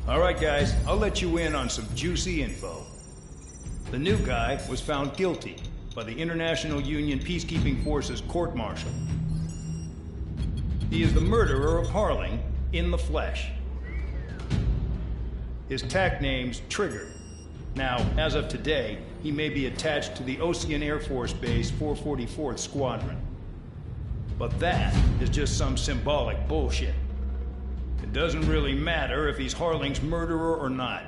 All right, guys, I'll let you in on some juicy info. The new guy was found guilty by the International Union Peacekeeping Forces court-martial. He is the murderer of Harling in the flesh. His TAC name's Trigger. Now, as of today, he may be attached to the Ocean Air Force Base 444th Squadron. But that is just some symbolic bullshit. It doesn't really matter if he's Harling's murderer or not.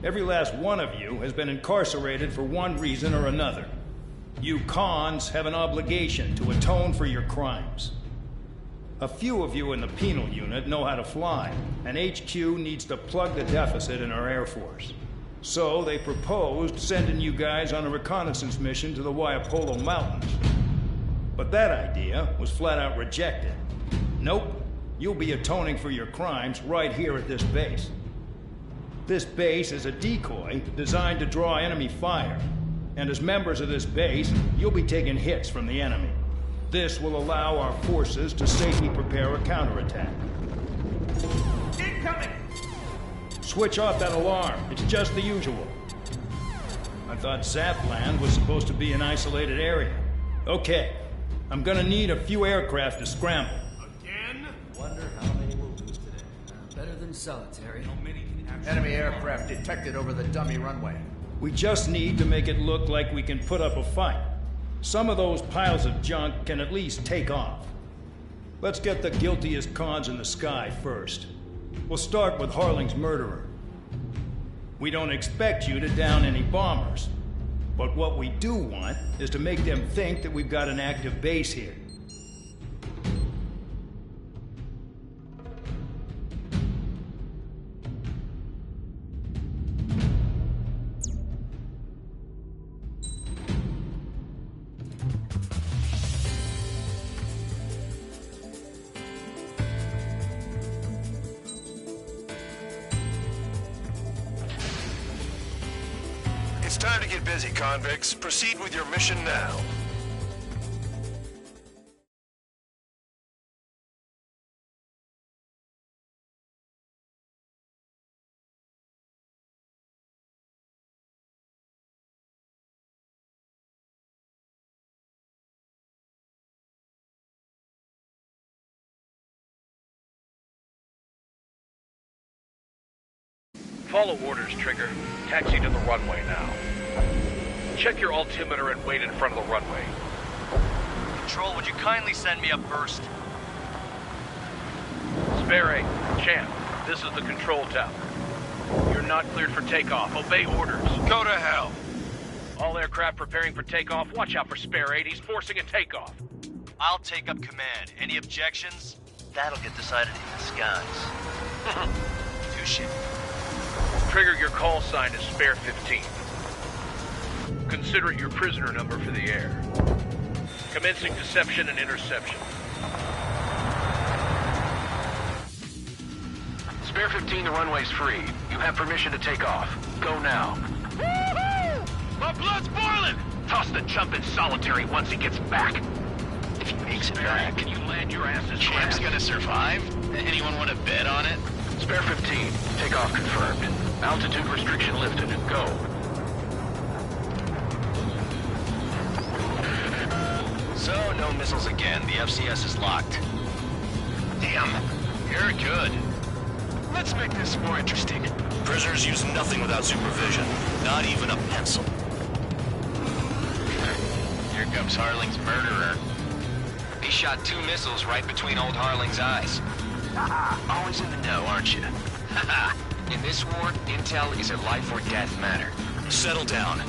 Every last one of you has been incarcerated for one reason or another. You cons have an obligation to atone for your crimes. A few of you in the penal unit know how to fly, and HQ needs to plug the deficit in our Air Force. So they proposed sending you guys on a reconnaissance mission to the Waiapolo Mountains. But that idea was flat out rejected. Nope, you'll be atoning for your crimes right here at this base. This base is a decoy designed to draw enemy fire. And as members of this base, you'll be taking hits from the enemy. This will allow our forces to safely prepare a counterattack. Incoming! Switch off that alarm. It's just the usual. I thought Zapland was supposed to be an isolated area. Okay, I'm gonna need a few aircraft to scramble. Again? Wonder how many we'll lose today. Better than solitary. How many can actually... Enemy aircraft detected over the dummy runway. We just need to make it look like we can put up a fight. Some of those piles of junk can at least take off. Let's get the guiltiest cons in the sky first. We'll start with Harling's murderer. We don't expect you to down any bombers. But what we do want is to make them think that we've got an active base here. It's time to get busy, convicts. Proceed with your mission now. Follow orders, Trigger. Taxi to the runway now. Check your altimeter and wait in front of the runway. Control, would you kindly send me up first? Spare 8, Champ, this is the control tower. You're not cleared for takeoff. Obey orders. Go to hell. All aircraft preparing for takeoff. Watch out for Spare 8. He's forcing a takeoff. I'll take up command. Any objections? That'll get decided in the skies. Touche. Trigger, your call sign is Spare 15. Consider it your prisoner number for the air. Commencing deception and interception. Spare 15, the runway's free. You have permission to take off. Go now. Woohoo! My blood's boiling! Toss the chump in solitary once he gets back. If he makes it back, Can you land your asses? Champ's gonna survive? Anyone want to bet on it? Spare 15, takeoff confirmed. Altitude restriction lifted. Go. So, no missiles again. The FCS is locked. Damn. You're good. Let's make this more interesting. Prisoners use nothing without supervision. Not even a pencil. Here comes Harling's murderer. He shot 2 missiles right between old Harling's eyes. Always in the know, aren't you? In this war, intel is a life or death matter. Settle down.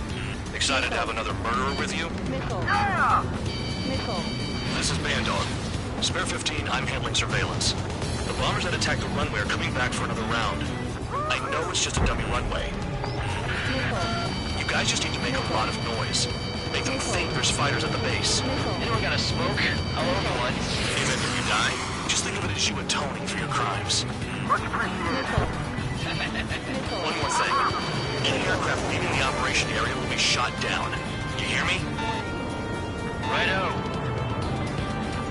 Excited to have another murderer with you? Yeah! This is Bandog. Spare 15, I'm handling surveillance. The bombers that attacked the runway are coming back for another round. I know it's just a dummy runway. You guys just need to make a lot of noise. Make them think there's fighters at the base. Anyone got a smoke? I'll open one. Even if you die, just think of it as you atoning for your crimes. Much appreciated. One more thing. Any aircraft leaving the operation area will be shot down. You hear me? Righto.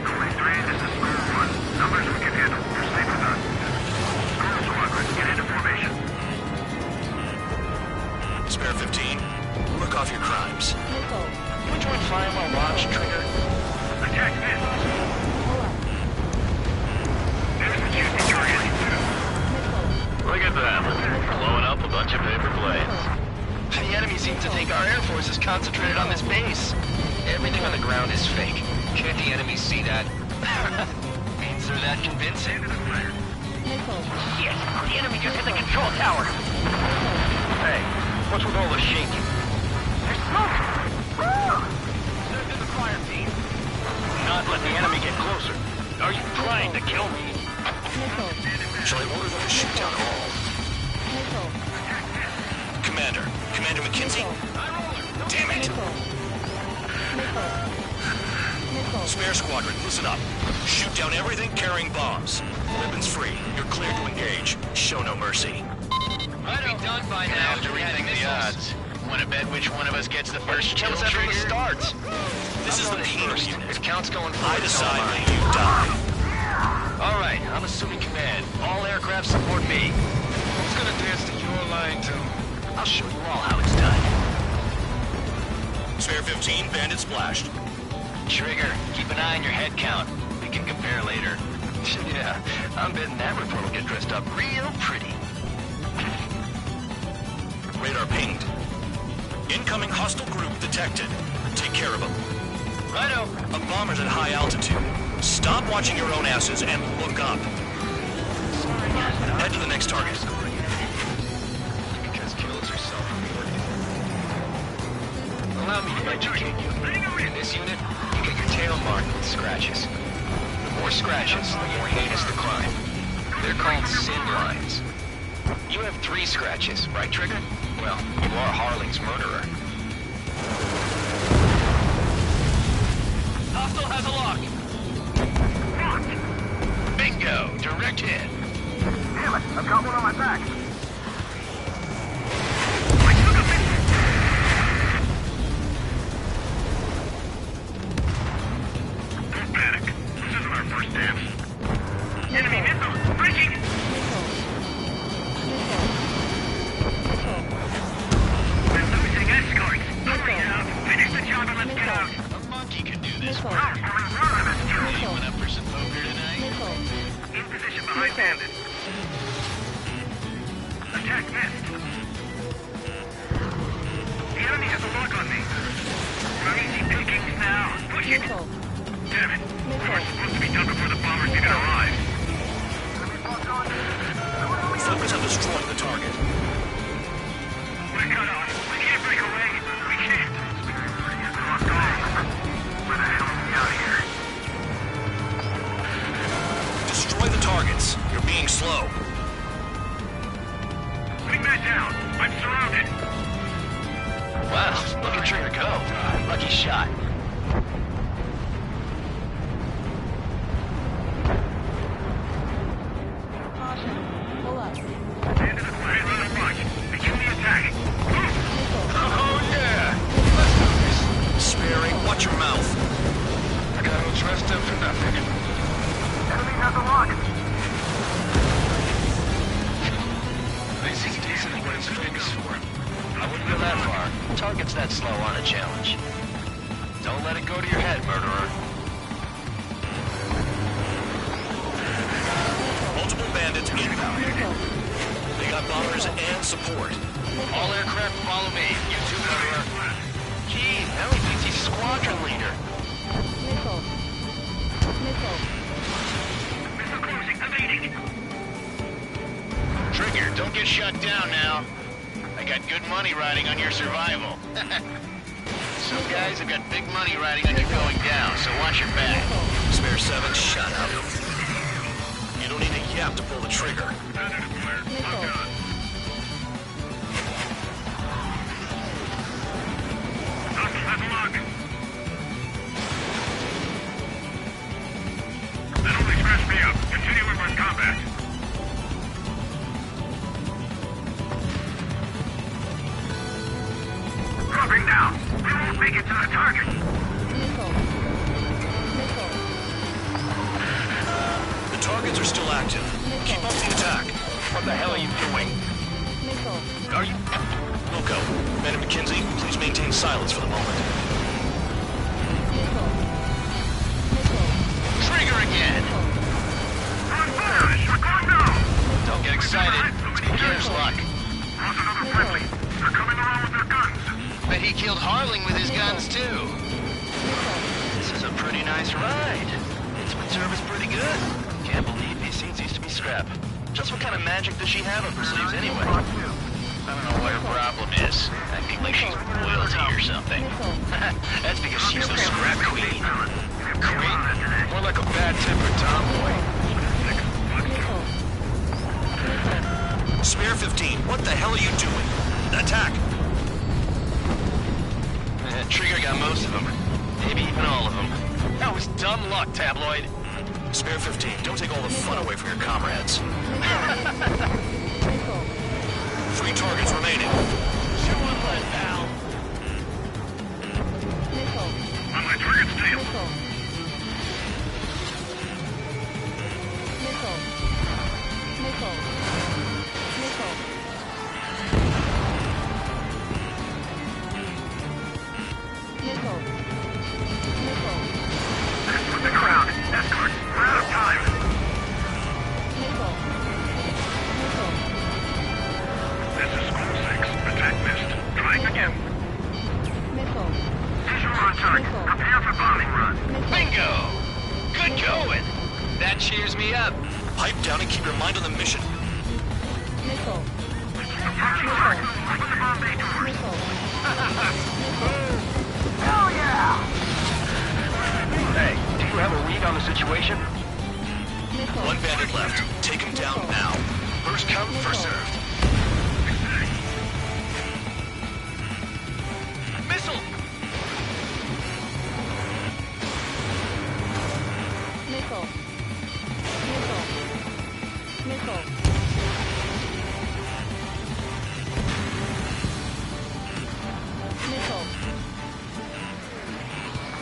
23, this is Square 1. Numbers we can handle. Proceed with us. Square 1, get into enemies see that. Means they're that convincing. Shit! The enemy just hit the control tower! Hey, what's with all the shaking? There's smoke! Served in the fire team. Not let the enemy get closer. Are you trying to kill me? Shall I order them to shoot down all? Commander McKenzie? Damn it! Spare squadron, listen up. Shoot down everything carrying bombs. Weapons free. You're cleared to engage. Show no mercy. Might be done by now after rethink the odds. Wanna bet which one of us gets the first kill Kills after trigger? the starts. This is the penal First. unit. If count's going I forward, decide so am when you die. All right, I'm assuming command. All aircraft support me. Who's gonna dance to your line, too? I'll show you all how it's done. Spare 15, bandit splashed. Trigger, keep an eye on your head count. We can compare later. Yeah, I'm betting that report will get dressed up real pretty. Radar pinged. Incoming hostile group detected. Take care of them. Righto. A bomber's at high altitude. Stop watching your own asses and look up. Head to the next target. Because kills are self-rewarding. Allow me to educate you. In this unit, you get your tail marked with scratches. The more scratches, the more heinous the crime. They're called sin lines. You have 3 scratches, right, Trigger? Well, you are Harling's murderer. Hostile has a lock! Bingo! Direct hit. Damn it! I've got one on my back! Don't panic. This isn't our first dance. Enemy missile! Breaking! We're losing escorts! Hurry up! Finish the job and let's get out! A monkey can do this. Oh, we're Anyone up for some poker tonight? in position behind bandit. Attack missed. The enemy has a lock on me. We're easy pickings now. Push it. Damn it. We're supposed to be done before the bombers even arrive. Flippers have destroyed the target. We're cut off. We can't break away. We can't. Locked on. Where the hell are we out here? Destroy the targets. You're being slow. Bring that down. I'm surrounded. Wow, look at Trigger go. Lucky shot. Into the fire. Run a bunch. Begin the attack. Oh yeah! Let's do this. Sparing, watch your mouth. I got all dressed up for nothing. Enemy has a lock. This is decent at what it's famous for. I wouldn't go that far. Targets that slow on a challenge. Don't let it go to your head, murderer. Multiple bandits inbound. They got bombers and support. All aircraft follow me. You too, murderer. Gee, now he thinks he's squadron leader. Missile closing. Evading. Trigger, don't get shut down now. I got good money riding on your survival. Some guys have got big money riding on you going down, so watch your back. Spare 7, shut up. You don't need a yap to pull the trigger. Hostile has a lock. That only scratched me up. Continue with combat. Dropping down. We won't make it to the target. The targets are still active. Keep up the attack. What the hell are you doing? Are you... Wilco, Man and McKenzie, please maintain silence for the moment. Trigger again! On fire! We're going now! Don't get excited. It's beginner's luck. Lost another friendly. They're coming around with their guns. Bet he killed Harling with his guns, too. This is a pretty pretty nice ride. Instrument service pretty good. Can't believe these seats used to be scrap. Just what kind of magic does she have up her sleeves anyway? I don't know what her problem is. Acting like she's royalty or something. That's because she's the scrap queen. Queen? More like a bad-tempered tomboy. Spare 15, what the hell are you doing? Attack! Trigger got most of them. Maybe even all of them. That was dumb luck, Tabloid. Spare 15, don't take all the fun away from your comrades. 3 targets remaining. Shoot one lead, pal. On my target steel. Put the ground. Escort. We're out of time. This is School 6. Attack missed. Trying again. Visual on target. Prepare for bombing run. Bingo! Good going. That cheers me up. Pipe down and keep your mind on the mission. Approaching target. Open the bomb bay doors. Hell yeah! Hey, do you have a read on the situation? 1 bandit left. Take him down now. First come, first served. Missile!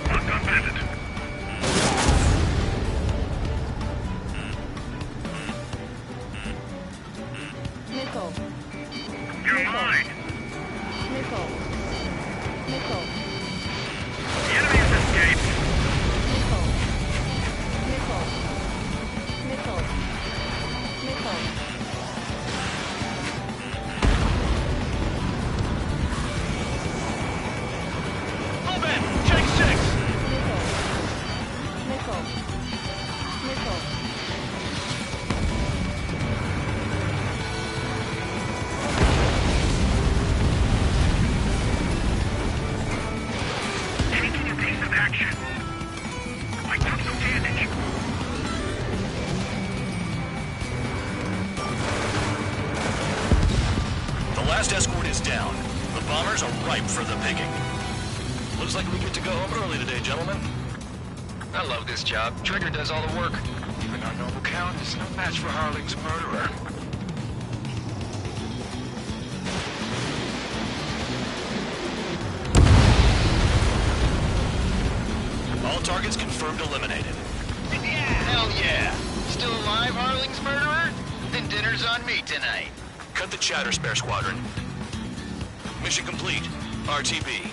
Locked on bandit. You're mine. The enemy has escaped. Move in! Take 6! Taking evasive action. I took no damage. The last escort is down. The bombers are ripe for the picking. Looks like we get to go home early today, gentlemen. I love this job. Trigger does all the work. Even our noble count is no match for Harling's murderer. All targets confirmed eliminated. Hell yeah! Still alive, Harling's murderer? Then dinner's on me tonight. Cut the chatter, Spare Squadron. Mission complete. RTB.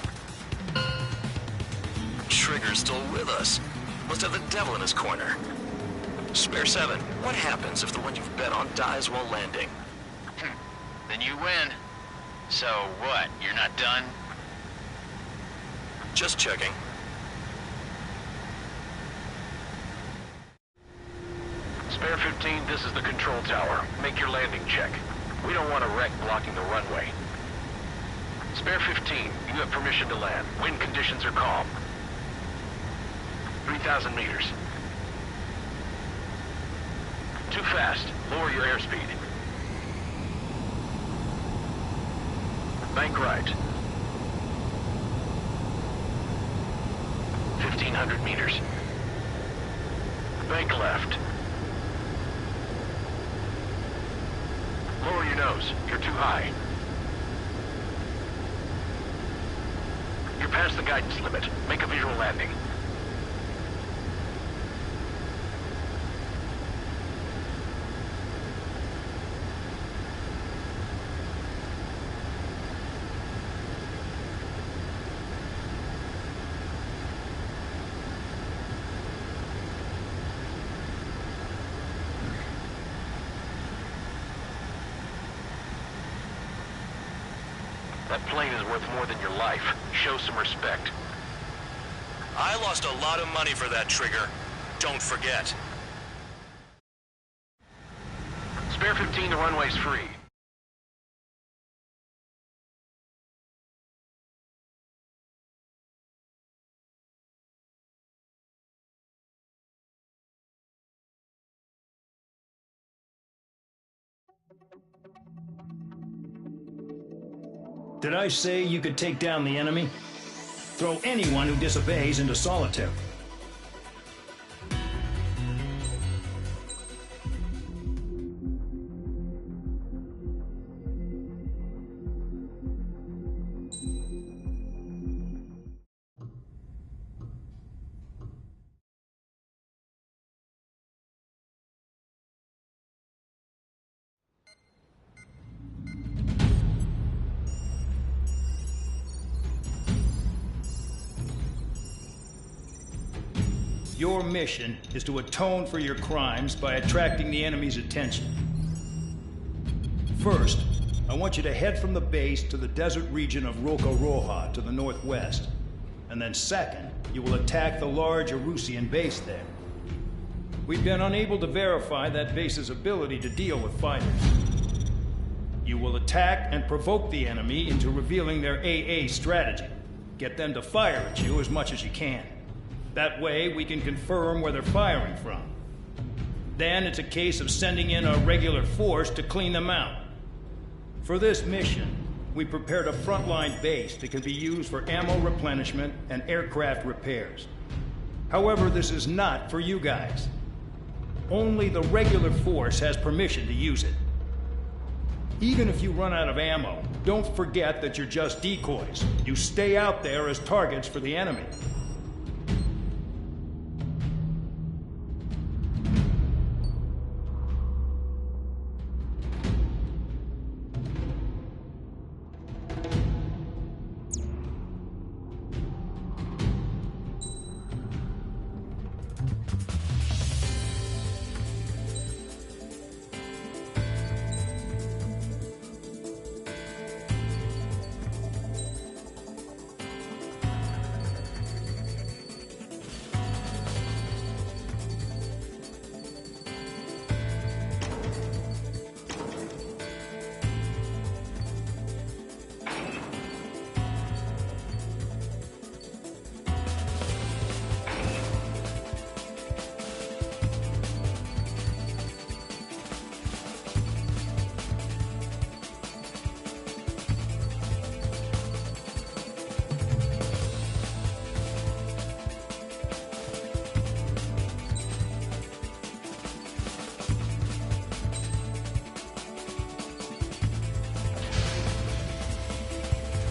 Trigger's still with us. Must have the devil in his corner. Spare 7, what happens if the one you've bet on dies while landing? Then you win. So what, you're not done? Just checking. Spare 15, this is the control tower. Make your landing check. We don't want a wreck blocking the runway. Spare 15, you have permission to land. Wind conditions are calm. 3,000 meters. Too fast. Lower your airspeed. Bank right. 1,500 meters. Bank left. Lower your nose. You're too high. You're past the guidance limit. Make a visual landing. That plane is worth more than your life. Show some respect. I lost a lot of money for that trigger. Don't forget. Spare 15, the runway's free. Did I say you could take down the enemy? Throw anyone who disobeys into solitary. Your mission is to atone for your crimes by attracting the enemy's attention. First, I want you to head from the base to the desert region of Roca-Roja to the northwest. And then second, you will attack the large Erusian base there. We've been unable to verify that base's ability to deal with fighters. You will attack and provoke the enemy into revealing their AA strategy. Get them to fire at you as much as you can. That way, we can confirm where they're firing from. Then it's a case of sending in a regular force to clean them out. For this mission, we prepared a frontline base that can be used for ammo replenishment and aircraft repairs. However, this is not for you guys. Only the regular force has permission to use it. Even if you run out of ammo, don't forget that you're just decoys. You stay out there as targets for the enemy.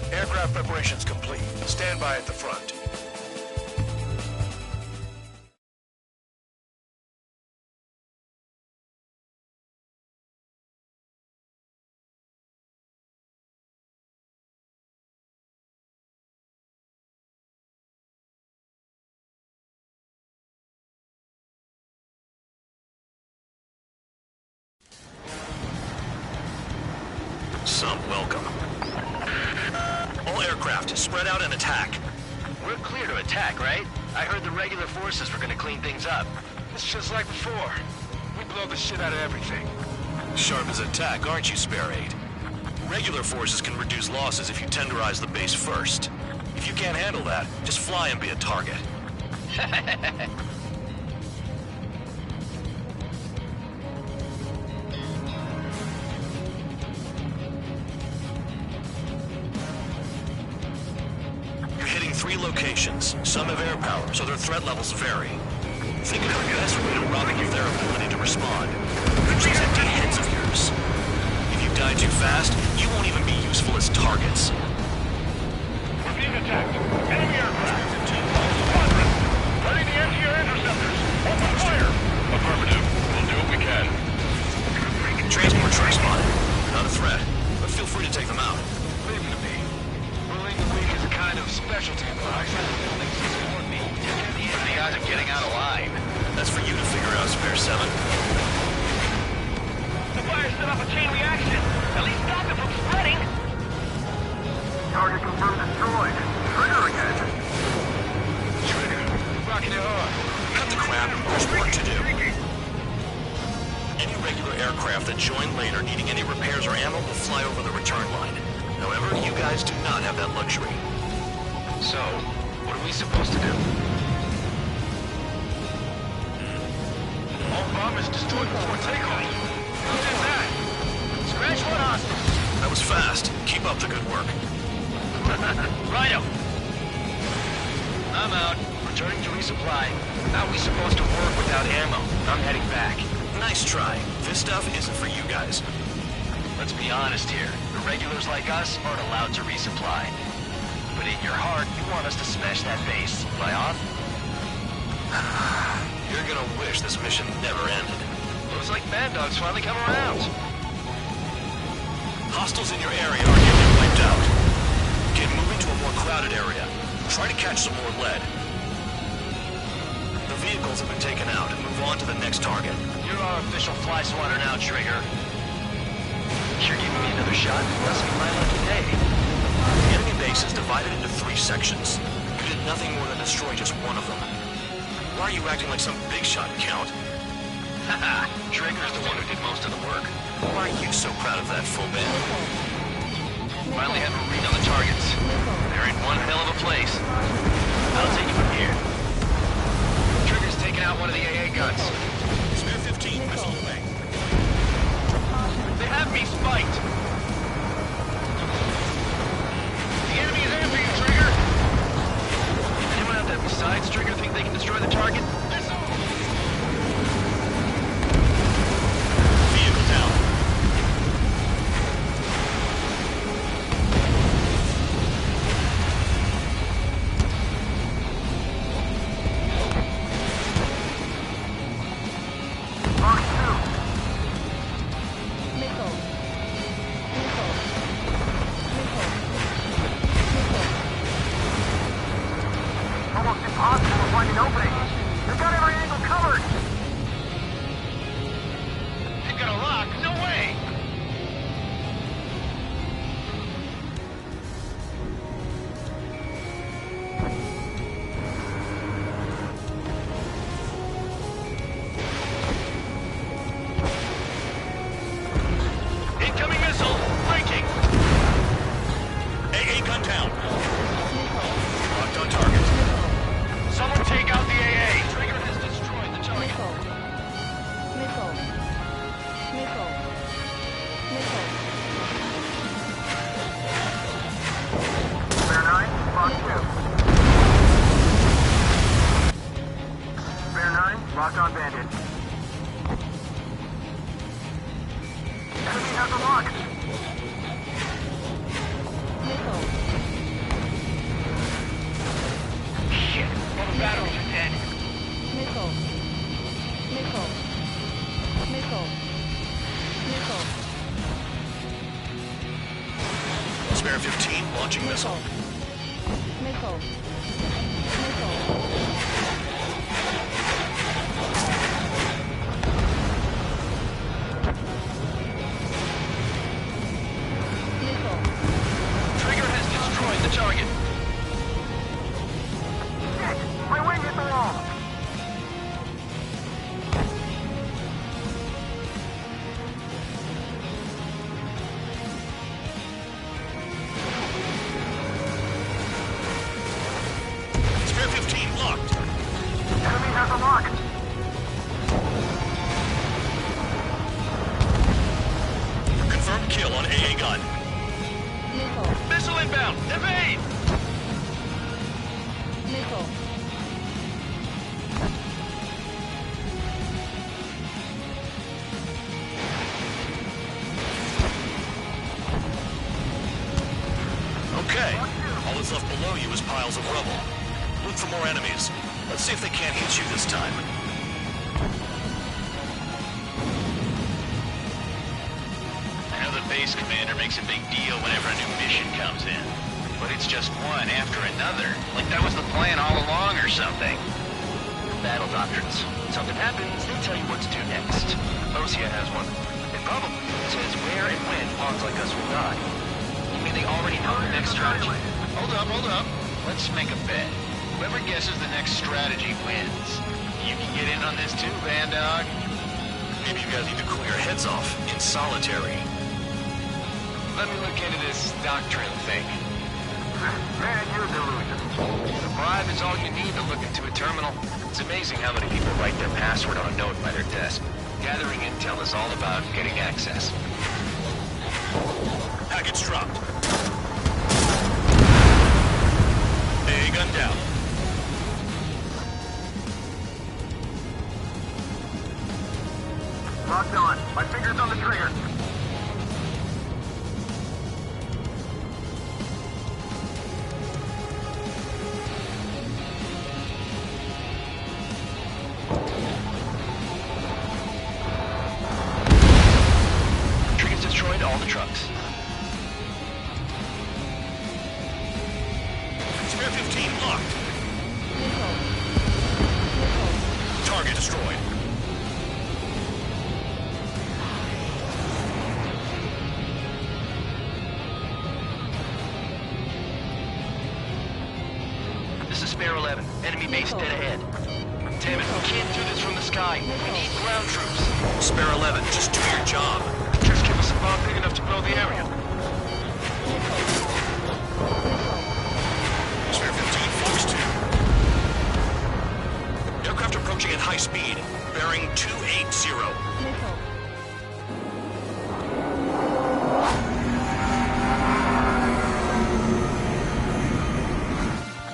Aircraft preparations complete. Stand by at the front. Some welcome. All aircraft, spread out and attack. We're clear to attack, right? I heard the regular forces were gonna clean things up. It's just like before. We blow the shit out of everything. Sharp as attack, aren't you, Spare 8? Regular forces can reduce losses if you tenderize the base first. If you can't handle that, just fly and be a target. You're hitting 3 locations. Some have air power, so their threat levels vary. Think of the best way to rob them of their ability to respond. Use these empty heads of yours. If you die too fast, you won't even be useful as targets. We're being attacked. Enemy aircraft. Squadron. Ready to empty your interceptors. Open fire. Affirmative. We'll do what we can. Transport truck spotted. Not a threat, but feel free to take them out. Leave them to me. Bullying the weak is a kind of specialty of mine. The guys are getting out of line. That's for you to figure out, Spare 7. The fire set off a chain reaction. At least stop it from spreading. Target confirmed destroyed. Trigger again. Trigger. that join later needing any repairs or ammo will fly over the return line. However, you guys do not have that luxury. So, what are we supposed to do? All bombers destroyed before takeoff. Who did that? Scratch one hostile. That was fast. Keep up the good work. Righto. I'm out. Returning to resupply. How are we supposed to work without ammo? I'm heading back. Nice try. This stuff isn't for you guys. Let's be honest here. The regulars like us aren't allowed to resupply. But in your heart, you want us to smash that base. Am I off? You're gonna wish this mission never ended. Looks like Bad Dog's finally come around. Hostiles in your area are getting wiped out. Get moving to a more crowded area. Try to catch some more lead. The vehicles have been taken out and move on to the next target. You're our official fly swatter now, Trigger. You're giving me another shot? Must be my lucky day. The enemy base is divided into 3 sections. You did nothing more than destroy just one of them. Why are you acting like some big shot, Count? Haha, Trigger's the one who did most of the work. Why are you so proud of that, Phobin? Finally have a read on the targets. They're in one hell of a place. I'll take it from here. Trigger's taking out one of the AA guns. Spare 15, missile away. They have me spiked. The enemy is after you, Trigger. Anyone out there besides Trigger think they can destroy the target? Vehicle down. Almost impossible to find an opening. You've got every angle covered. You got a lock? No way! Incoming missile! Breaking! AA gun down. Locked on target. Someone take out the AA! Trigger has destroyed the target. Spare 9, lock 2. Spare 9, locked on bandit. Enemy has a lock. Shit, all the batteries are dead. Spare 15, launching missile. Trigger has destroyed the target. Shit! My wing hit the wall! Spare 15, locked. Enemy has a lock. Confirmed kill on AA gun. Missile inbound! Evade! Okay. All that's left below you is piles of rubble. Look for more enemies. Let's see if they can't hit you this time. I know the base commander makes a big deal whenever a new mission comes in. But it's just one after another. Like that was the plan all along or something. Battle doctrines. Something happens, they tell you what to do next. Osia has one. It probably says where and when pawns like us will die. You mean they already know the next strategy? Hold up. Let's make a bet. Whoever guesses the next strategy wins. You can get in on this too, Van Dog. Maybe you guys need to cool your heads off in solitary. Let me look into this doctrine thing. Man, you're delusional. The bribe is all you need to look into a terminal. It's amazing how many people write their password on a note by their desk. Gathering intel is all about getting access. Package dropped. A gun down. Locked on. My finger's on the trigger. Trigger's destroyed all the trucks. Spare 15 locked. Target destroyed. This is Spare 11. Enemy base dead ahead. Damn it, we can't do this from the sky. We need ground troops. Spare 11, just do your job. Just give us a bomb big enough to blow the area. Spare 15, Fox 2. Aircraft approaching at high speed. Bearing 280.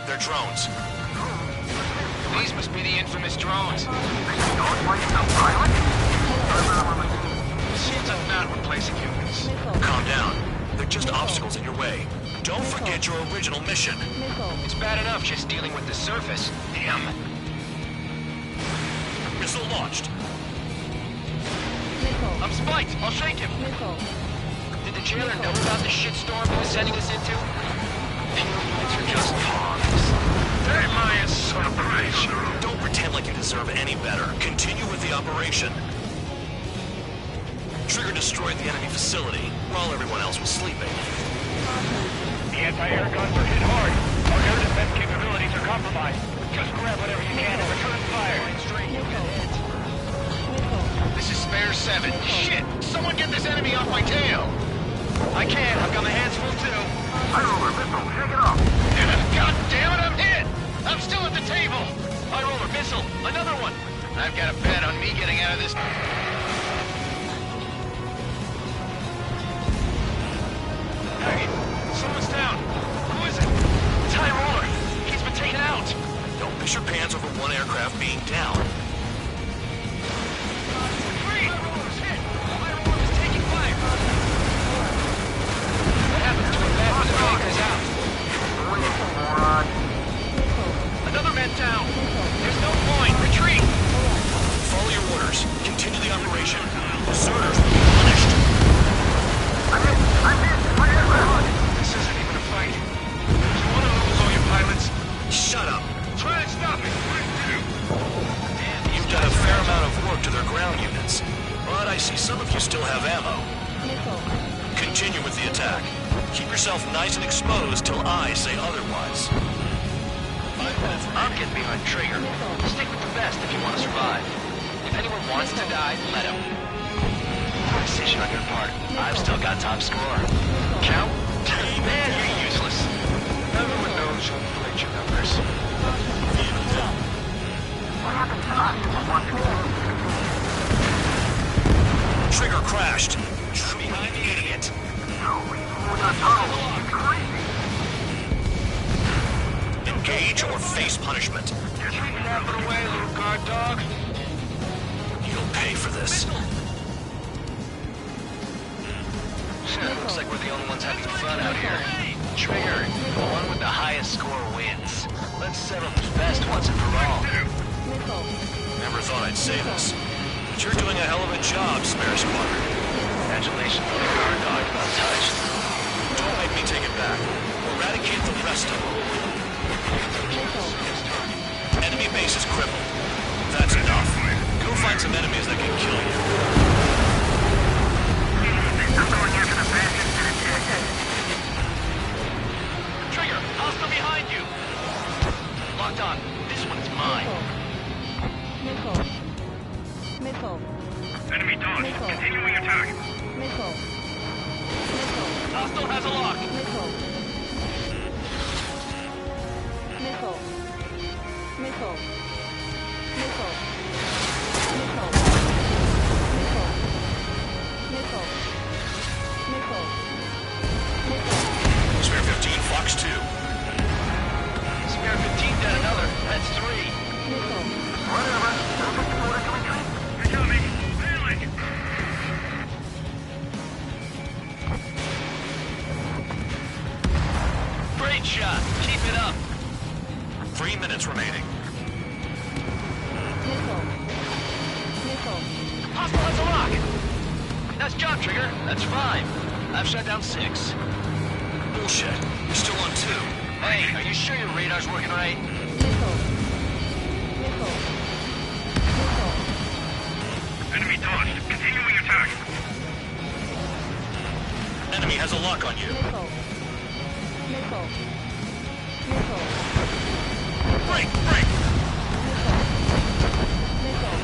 They're drones. These must be the infamous drones. Seems I'm not replacing humans. Calm down. They're just obstacles in your way. Don't forget your original mission. It's bad enough just dealing with the surface. Damn. Missile launched. I'm spiked. I'll shake him. Did the jailer know about the shitstorm he was sending us into? Payload units are just pawns. That lying son of a bitch. Don't pretend like you deserve any better. Continue with the operation. Trigger destroyed the enemy facility while everyone else was sleeping. The anti-air guns are hit hard. Our air defense capabilities are compromised. Just grab whatever you can and return fire. This is Spare 7. Shit! Someone get this enemy off my tail! I can't. I've got my hands full too. High roller missile. Shake it off. God damn it, I'm hit! I'm still at the table! High roller missile. Another one. I've got a bet on me getting out of this. Hey, someone's down. Who is it? It's High roller. He's been taken out. Don't piss your pants over one aircraft being down. Three! High roller's hit. High roller is taking fire. What happens to a bat when the tank is out? Another man down. There's no point. Retreat. Follow your orders. Continue the operation. Deserters will be punished. I'm hit. My aircraft. This isn't even a fight. Do you want to lose all your pilots? Shut up. Try and stop it. You've done a fair amount of work to their ground units. But I see some of you still have ammo. Continue with the attack. Keep yourself nice and exposed till I say otherwise. I'm getting behind Trigger. Stick with the best if you want to survive. If anyone wants to die, let him. Poor decision on your part. I've still got top score. Count? Man, you're useless. Everyone knows who played your numbers. What happened to us? Trigger crashed. I'm behind the idiot. Engage or face punishment. Wrap it away, little guard dog. You'll pay for this. Looks like we're the only ones having fun out here. Trigger, the one with the highest score wins. Let's settle this best once and for all. Never thought I'd say this, but you're doing a hell of a job, Spare Squadron. Congratulations on the guard dog. I'm touched. Don't make me take it back. Eradicate the rest of them. Enemy base is crippled. That's enough. Go find some enemies that can kill you. I'm going after the bastards to the tech. Trigger, hostile behind you. Locked on. This one is mine. Enemy dodge. Continuing attack. Missile. Hostile has a lock. Missile. Missile. Missile. Missile. Missile. Missile. Missile. Missile. Spare 15, Fox 2. Spare 15 down another. That's 3. Missile. You tell me. Failing. Great shot. Keep it up. 3 minutes remaining. Missile. Missile. Hostile has a lock. Nice job, Trigger. That's 5. I've shot down 6. Bullshit. You're still on 2. Hey, are you sure your radar's working right? Missile. Missile. Missile. Enemy dodged. Continuing attack. Enemy has a lock on you. Missile. Missile. Missile. Break! Break! Missile.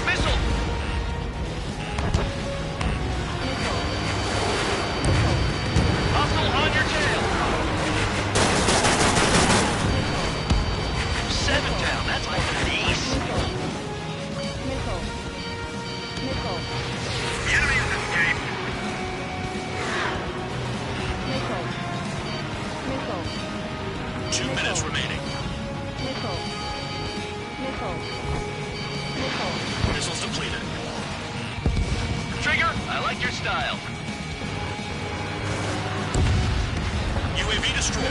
Missile! Missile. Hostile on your tail. 7 down. That's like an ace. Missile. Missile. The enemy has escaped. Missile. Missile. 2 minutes remaining. Missile. Missile. Missile. Missiles depleted. Trigger, I like your style. UAV destroyed.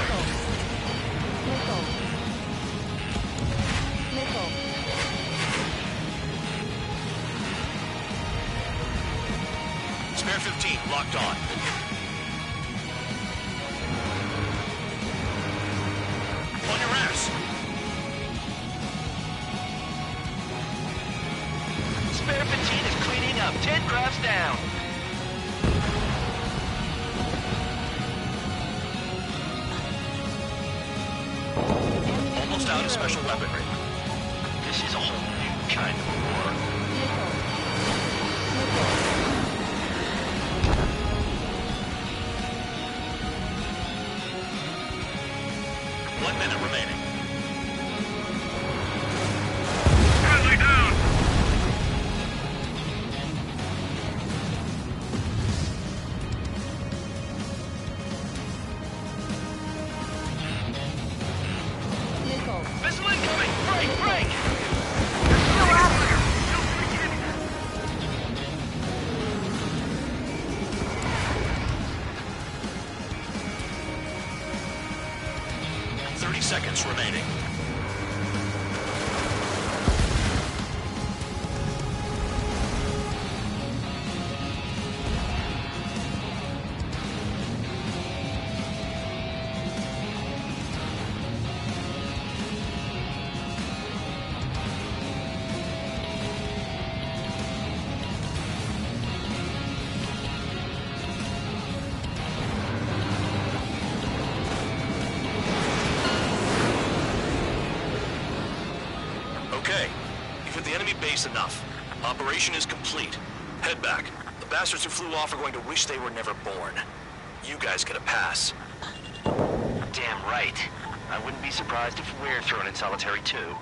Missile. Missile. Spare 15 locked on. On your ass. Spare 15 is cleaning up. 10 crafts down. Almost out of special weaponry. This is a whole new kind of war. One minute remaining. Friendly down. Missile. Missile incoming! Break! Break! Seconds remaining. Okay, you've hit the enemy base enough. Operation is complete. Head back. The bastards who flew off are going to wish they were never born. You guys get a pass. Damn right. I wouldn't be surprised if we're thrown in solitary too.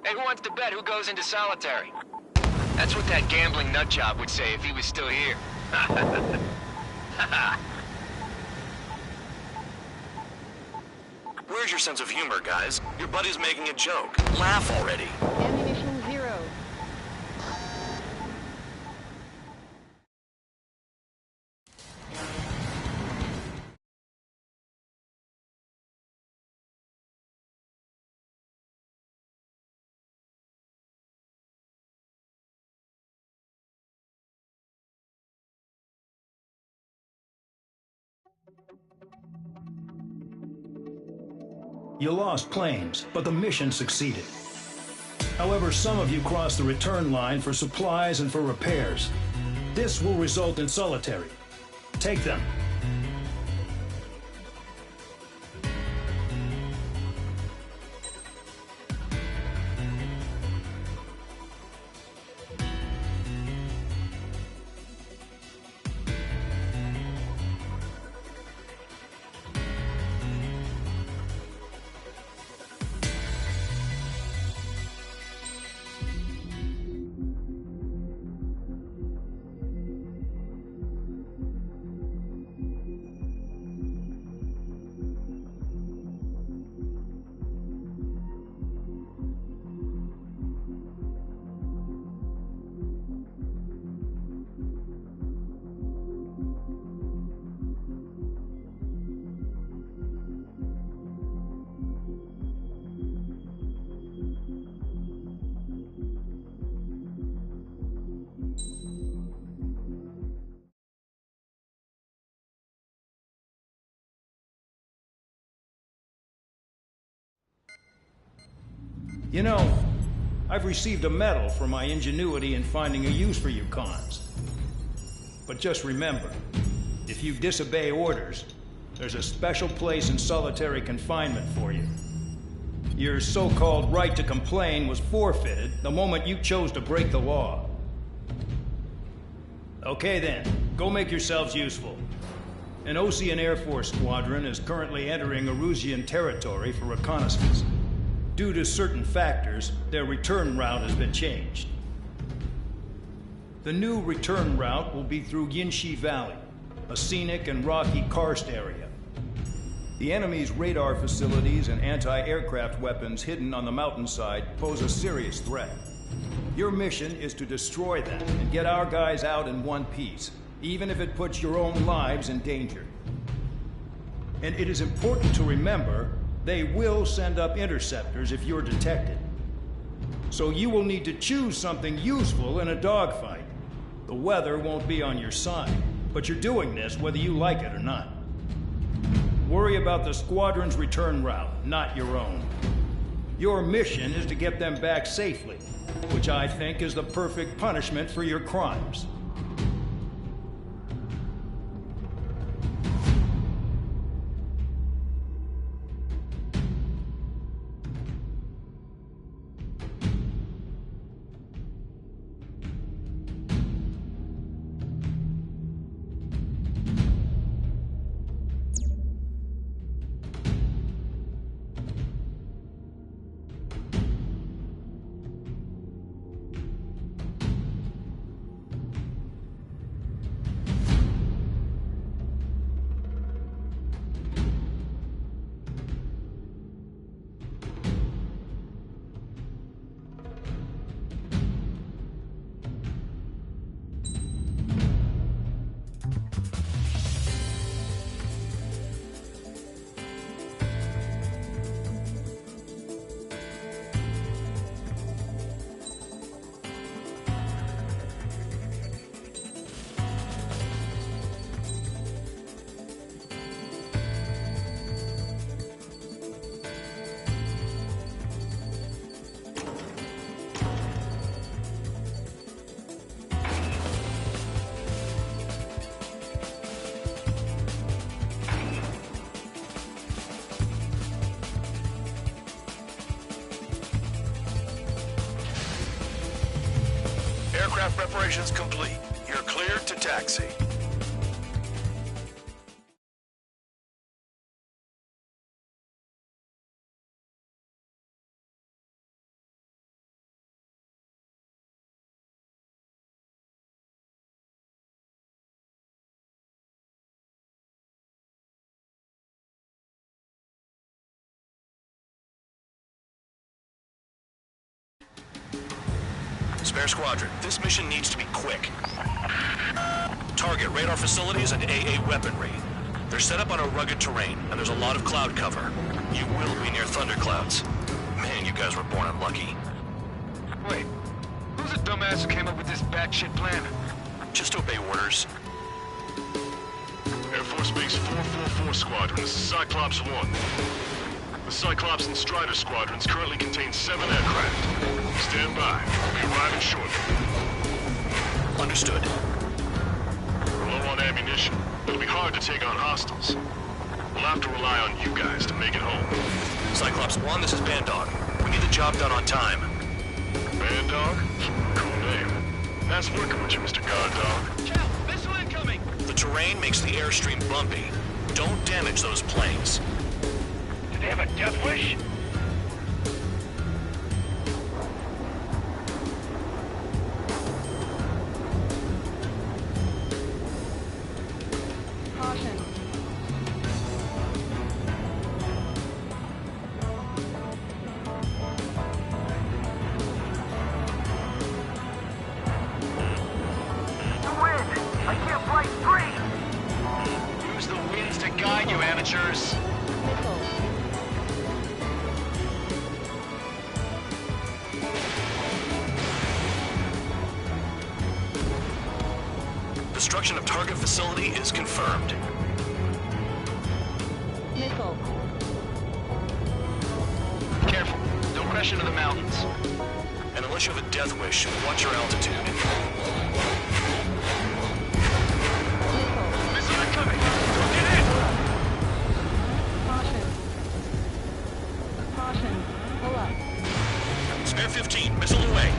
Hey, who wants to bet who goes into solitary? That's what that gambling nutjob would say if he was still here. Where's your sense of humor, guys? Your buddy's making a joke. Laugh already. Ammunition 0. You lost planes, but the mission succeeded. However, some of you crossed the return line for supplies and for repairs. This will result in solitary. Take them. You know, I've received a medal for my ingenuity in finding a use for you cons. But just remember, if you disobey orders, there's a special place in solitary confinement for you. Your so-called right to complain was forfeited the moment you chose to break the law. Okay then, go make yourselves useful. An Ocean Air Force squadron is currently entering Erusian territory for reconnaissance. Due to certain factors, their return route has been changed. The new return route will be through Yinshi Valley, a scenic and rocky karst area. The enemy's radar facilities and anti-aircraft weapons hidden on the mountainside pose a serious threat. Your mission is to destroy them and get our guys out in one piece, even if it puts your own lives in danger. And it is important to remember, they will send up interceptors if you're detected. So you will need to choose something useful in a dogfight. The weather won't be on your side, but you're doing this whether you like it or not. Worry about the squadron's return route, not your own. Your mission is to get them back safely, which I think is the perfect punishment for your crimes. Aircraft preparations complete. You're cleared to taxi. Spare Squadron, this mission needs to be quick. Target radar facilities and AA weaponry. They're set up on a rugged terrain, and there's a lot of cloud cover. You will be near thunderclouds. Man, you guys were born unlucky. Wait, who's the dumbass who came up with this batshit plan? Just obey orders. Air Force Base 444 Squadron, this is Cyclops 1. The Cyclops and Strider squadrons currently contain 7 aircraft. Stand by. We'll be arriving shortly. Understood. We're low on ammunition. It'll be hard to take on hostiles. We'll have to rely on you guys to make it home. Cyclops 1, this is Bandog. We need the job done on time. Bandog? Cool name. Nice working with you, Mr. Guard Dog. Chow, missile incoming! The terrain makes the airstream bumpy. Don't damage those planes. Do they have a death wish? Caution. The wind! I can't fight free! Use the winds to guide you, amateurs. Missile. Destruction of target facility is confirmed. Missile. Careful. Don't crash crash into the mountains. And unless you have a death wish, watch your altitude. Missile incoming! Get in! Caution. Caution. Pull up. Spare 15, missile away.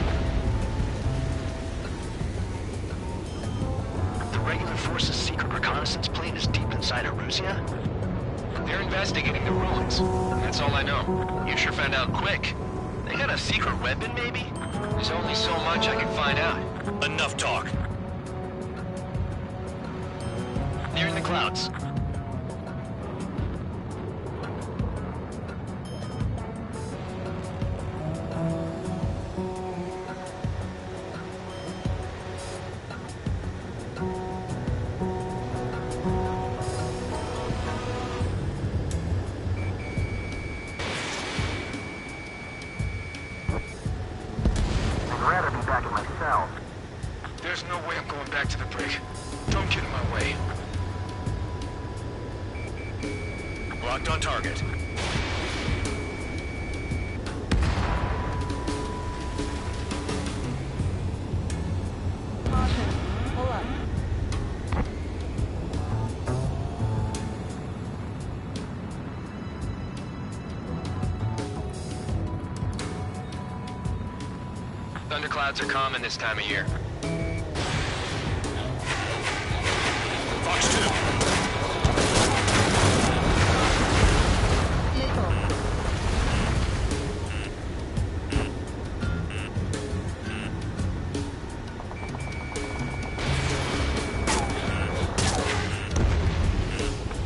The regular force's secret reconnaissance plane is deep inside Erusia? They're investigating the ruins. That's all I know. You sure found out quick. They got a secret weapon, maybe? There's only so much I can find out. Enough talk. They're in the clouds. There's no way I'm going back to the brig. Don't get in my way. Locked on target. Caution. Pull up. Thunderclouds are common this time of year. Fox 2. Missile.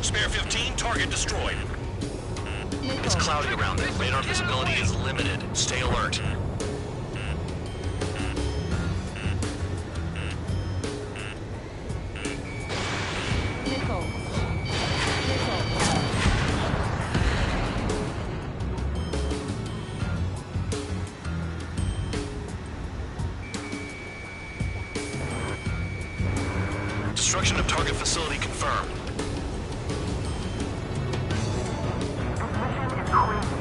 Spare 15, target destroyed. It's Missile. cloudy around there. Radar visibility is limited. Stay alert. Missile. Missile. Destruction of target facility confirmed.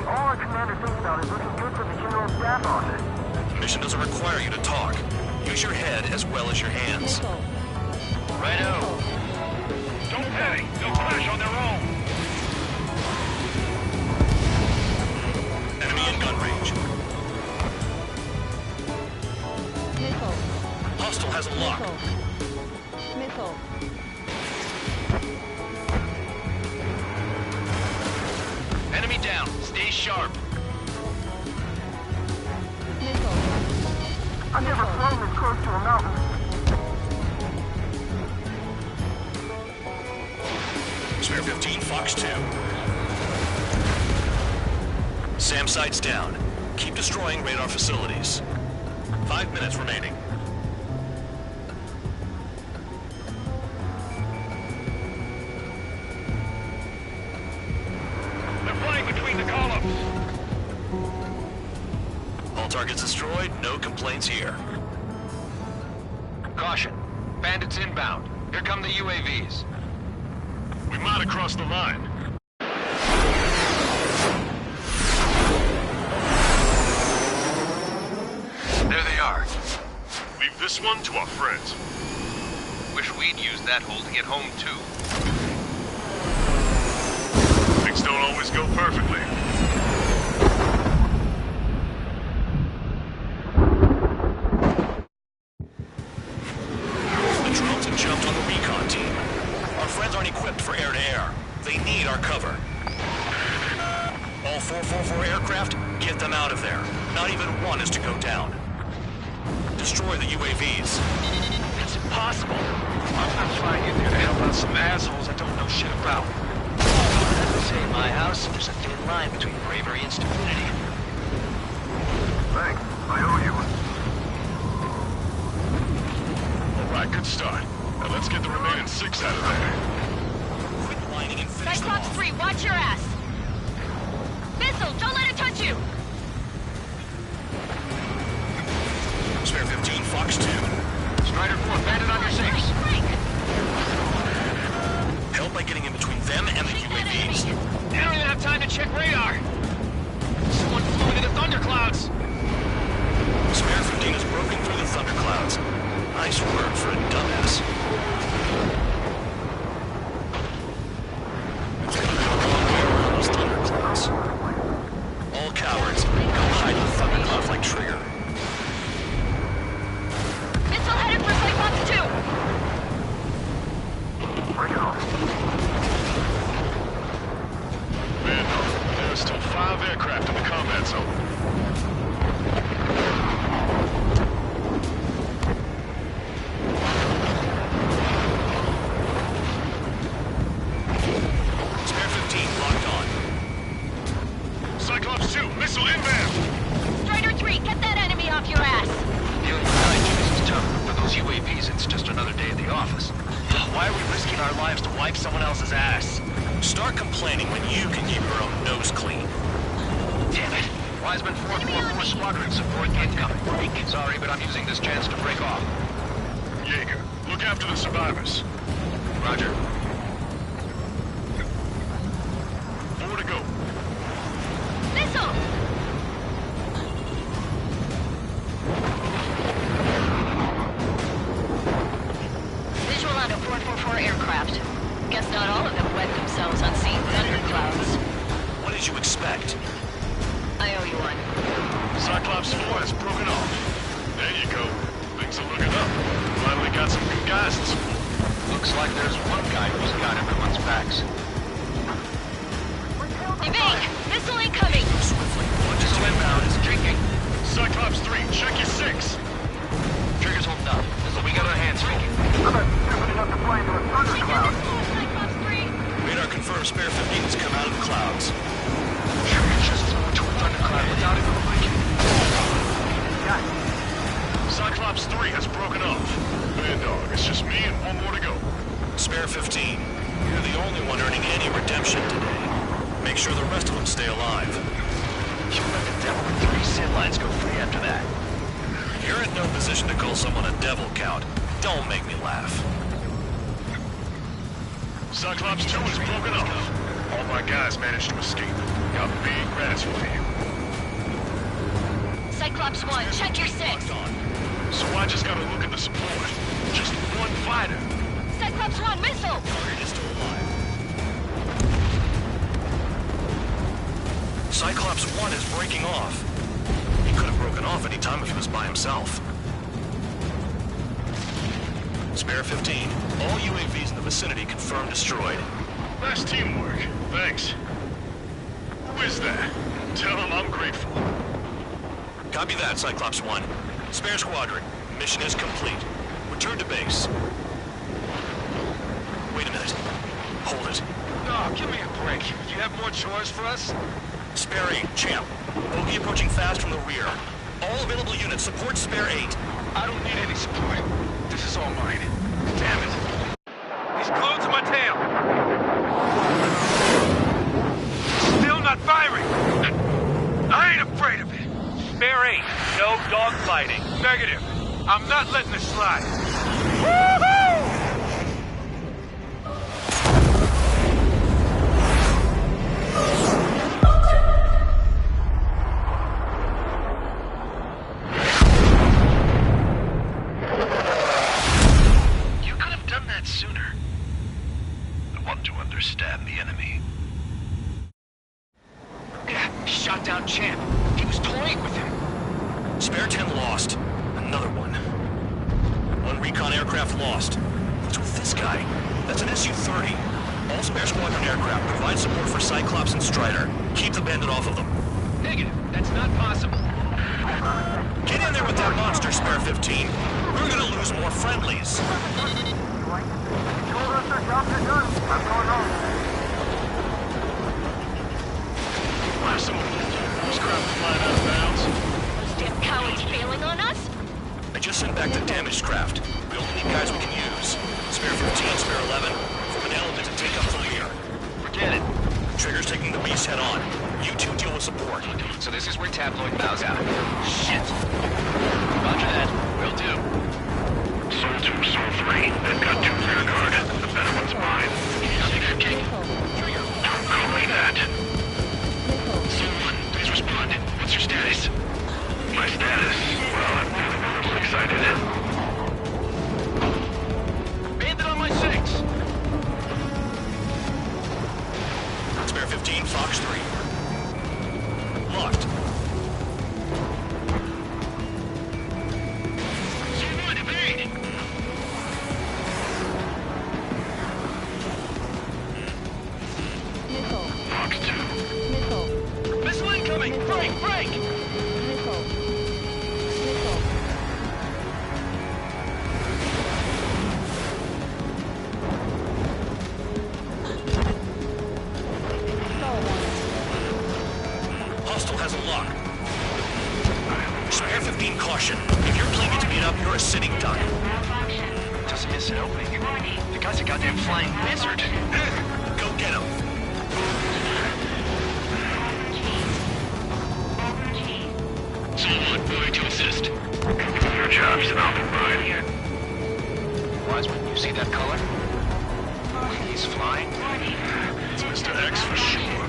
All our commander thinks about is looking good for the general staff office. Mission doesn't require you to talk. Use your head as well as your hands. Missile. Righto. Don't panic! They'll crash on their own! Enemy in gun range. Missile. Hostile has a lock. Missile. Missile. Enemy down. Stay sharp. Missile. I've never flown this close to a mountain. Spare 15, Fox 2. SAM sights down. Keep destroying radar facilities. 5 minutes remaining. They're flying between the columns! All targets destroyed, no complaints here. Caution. Bandits inbound. Here come the UAVs. We might have crossed the line. There they are. Leave this one to our friends. Wish we'd used that hole to get home, too. Things don't always go perfectly. The drones have jumped on the recon team. Our friends aren't equipped for air-to-air. They need our cover. All 444 aircraft, get them out of there. Not even one is to go down. Destroy the UAVs. It's impossible. I'm not flying in there to help out some assholes I don't know shit about. As they say in my house, there's a thin line between bravery and stupidity. Thanks. I owe you one. All right, good start. Now let's get the remaining 6 out of there. Quit whining and finish them Cyclops off. 3, watch your ass! Missile, don't let it touch you! Spare 15, Fox 2. Strider 4, bandit on your six. Help by getting in between them and the UAVs. They don't even have time to check radar. Someone going into thunderclouds! Spare 15 is broken through the thunderclouds. Nice work for a dumbass. It's gonna go a long way around those thunderclouds. All cowards, go hide in the thunderclouds like Trigger. Missile headed for Cyclops 2! Man, there are still 5 aircraft in the combat zone. Spare 15 locked on. Cyclops 2, missile inbound! Strider 3, get that enemy off your ass! Dealing with night chase is tough, but those UAVs, it's just another day at the office. Why are we risking our lives to wipe someone else's ass? Start complaining when you can keep your own nose clean. Damn it. Wiseman 444 Squadron support incoming. Sorry, but I'm using this chance to break off. Jaeger, look after the survivors. Roger. 4 to go. Missile! Visual on a 444 aircraft. Guess not all of them wet themselves on seeing thunderclouds. What did you expect? I owe you one. Cyclops 4 has broken off. There you go. Things are looking up. Finally got some good guys to support. Looks like there's one guy who's got everyone's backs. Evade! Missile incoming! Missile inbound is drinking. Cyclops 3, check your 6. Trigger's holding up. We got our hands full. Cyclops 3! Radar confirms Spare 15 has come out of the clouds. Trigger just to a thundercloud without even blinking. Cyclops 3 has broken off. Man dog, it's just me and 1 more to go. Spare 15, you're the only one earning any redemption today. Make sure the rest of them stay alive. You let the devil with 3 sin lines go free after that. You're in no position to call someone a devil, Count. Don't make me laugh. Cyclops 2 has broken off. All my guys managed to escape. Got big gratitude for you. Cyclops 1, check your 6! So I just gotta look at the support. Just 1 fighter. Cyclops 1, missile! Target is still alive. Cyclops 1 is breaking off. He could have broken off any time if he was by himself. Spare 15, all UAVs in the vicinity confirmed destroyed. Nice teamwork. Thanks. Who is that? Tell him I'm grateful. Copy that, Cyclops 1. Spare Squadron, mission is complete. Return to base. Wait a minute. Hold it. Oh, give me a break. Do you have more chores for us? Spare 8, Champ. Bogey approaching fast from the rear. All available units support Spare 8. I don't need any support. This is all mine. Damn it. He's glued to my tail. Still not firing. I ain't afraid of it. Spare 8, no dogfighting. Negative. I'm not letting this slide. You could have done that sooner. I want to understand the enemy. Shot down Champ. He was toying with him. Spare 10 lost. Another one. 1 recon aircraft lost. What's with this guy? That's an Su-30. All Spare Squadron aircraft provide support for Cyclops and Strider. Keep the bandit off of them. Negative. That's not possible. Get in there with that monster, Spare 15. We're gonna lose more friendlies. Last of them. Scrap flying out of bounds. Those damn cowards failing on us? I just sent back the damaged craft. We only need guys we can use. Spare 15, Spare 11, form an element to take up the rear. Forget it. Trigger's taking the beast head on. You two deal with support. So this is where Tabloid bows out. Shit. Roger that. Will do. Soul 2, Soul 3. They've got 2 rear guard. The better one's mine. Missile. Don't call me that. Soul 1, please respond. What's your Caution. If your plane gets beat up, you're a sitting duck. Just miss an opening. The guy's a goddamn flying wizard. Go get him. Someone, moving to assist. Your job's an open mine. Wiseman, you see that color? He's flying? It's Mr. X for sure.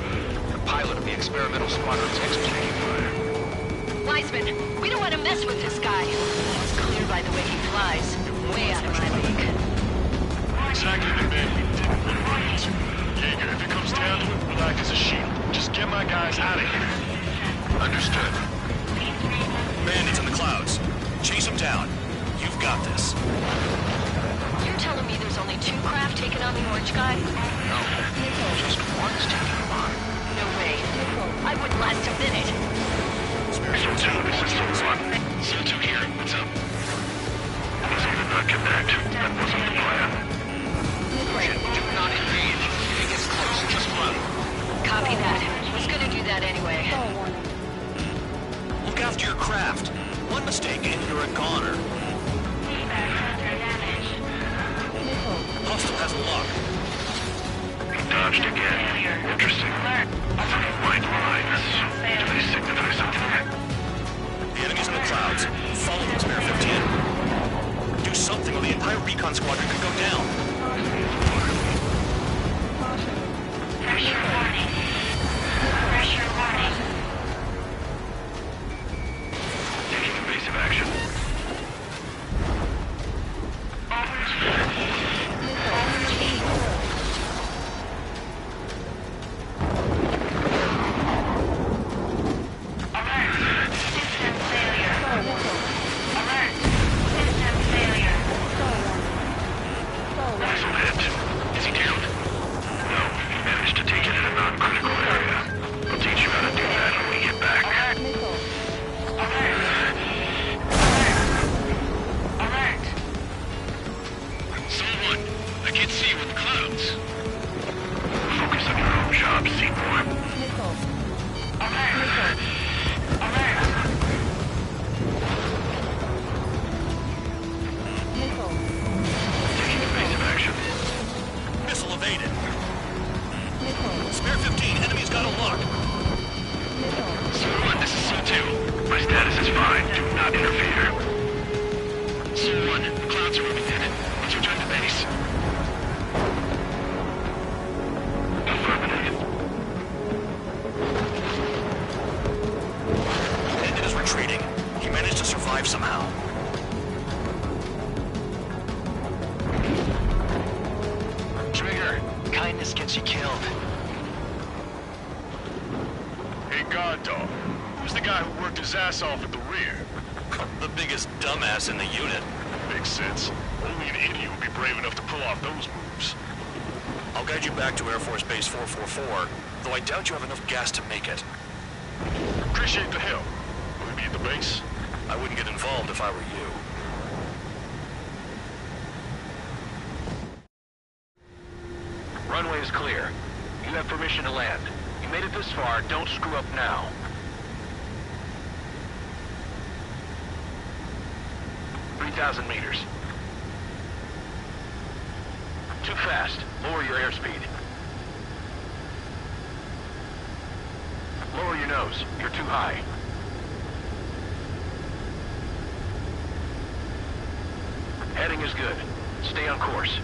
The pilot of the experimental squadron's X-plane. Wiseman, we don't want to mess with this guy. It's clear by the way he flies. Way out of my league. Exactly the man we didn't want to run into. Jaeger, if it comes down to it, we'll act as a shield. Just get my guys out of here. Understood. Bandits in the clouds. Chase them down. You've got this. You're telling me there's only 2 craft taking on the orange guy? No, just one's taking him on. No way. I wouldn't last a minute. Mission 2, this is Soul 1. Soul 2 here. What's up? Easy to not connect. That wasn't the plan. Do not engage. If he gets close, just run. Copy that. Was gonna do that anyway. Look after your craft. One mistake and you're a goner. Hostile has a lock. He dodged again. Interesting. White lines. Do they signify something? The enemy's in the clouds. Follow them, Spare 15. Do something or the entire recon squadron could go down. Pressure warning. Pressure warning. Taking evasive action. Somehow. Trigger, kindness gets you killed. Hey, guard dog. Who's the guy who worked his ass off at the rear? The biggest dumbass in the unit. Makes sense. Only an idiot would be brave enough to pull off those moves. I'll guide you back to Air Force Base 444, though I doubt you have enough gas to make it. Appreciate the help. Will we be at the base? I wouldn't get involved if I were you. Runway is clear. You have permission to land. You made it this far, don't screw up now. "3,000 meters. Too fast. Lower your airspeed. Lower your nose. You're too high. Heading is good. Stay on course.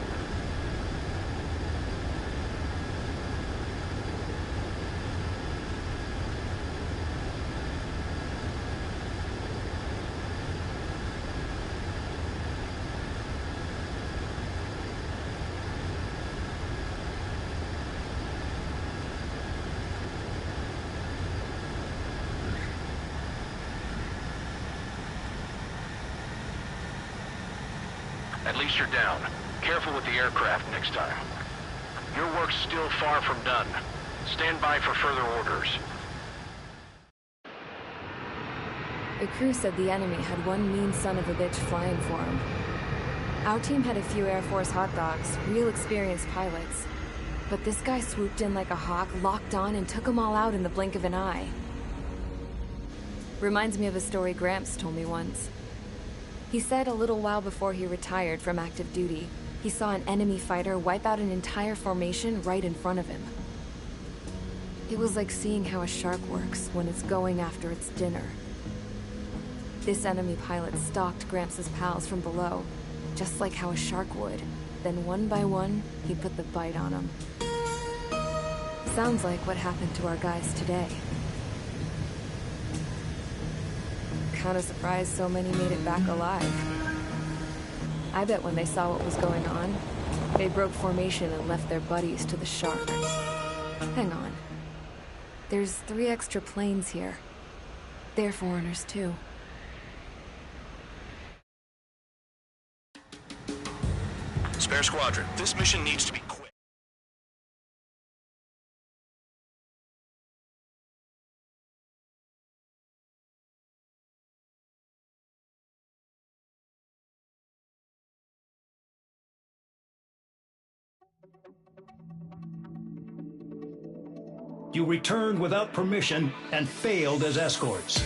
At least you're down. Careful with the aircraft next time. Your work's still far from done. Stand by for further orders. The crew said the enemy had one mean son of a bitch flying for him. Our team had a few Air Force hot dogs, real experienced pilots. But this guy swooped in like a hawk, locked on, and took them all out in the blink of an eye. Reminds me of a story Gramps told me once. He said a little while before he retired from active duty, he saw an enemy fighter wipe out an entire formation right in front of him. It was like seeing how a shark works when it's going after its dinner. This enemy pilot stalked Gramps' pals from below, just like how a shark would. Then one by one, he put the bite on them. Sounds like what happened to our guys today. Kinda surprised so many made it back alive. I bet when they saw what was going on, they broke formation and left their buddies to the shark. Hang on. There's 3 extra planes here. They're foreigners too. Spare Squadron, this mission needs to be quick. You returned without permission and failed as escorts.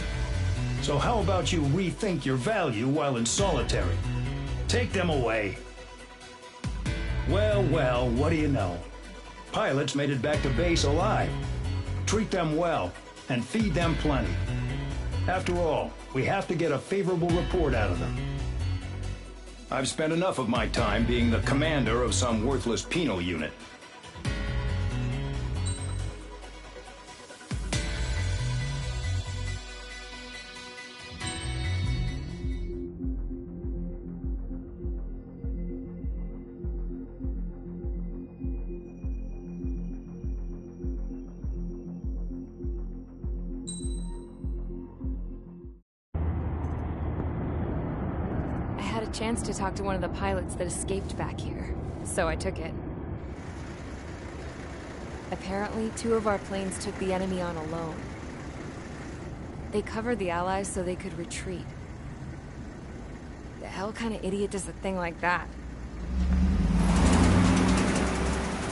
So how about you rethink your value while in solitary? Take them away. Well, well, what do you know? Pilots made it back to base alive. Treat them well and feed them plenty. After all, we have to get a favorable report out of them. I've spent enough of my time being the commander of some worthless penal unit. Chance to talk to one of the pilots that escaped back here, so I took it. Apparently, 2 of our planes took the enemy on alone. They covered the Allies so they could retreat. The hell kind of idiot does a thing like that?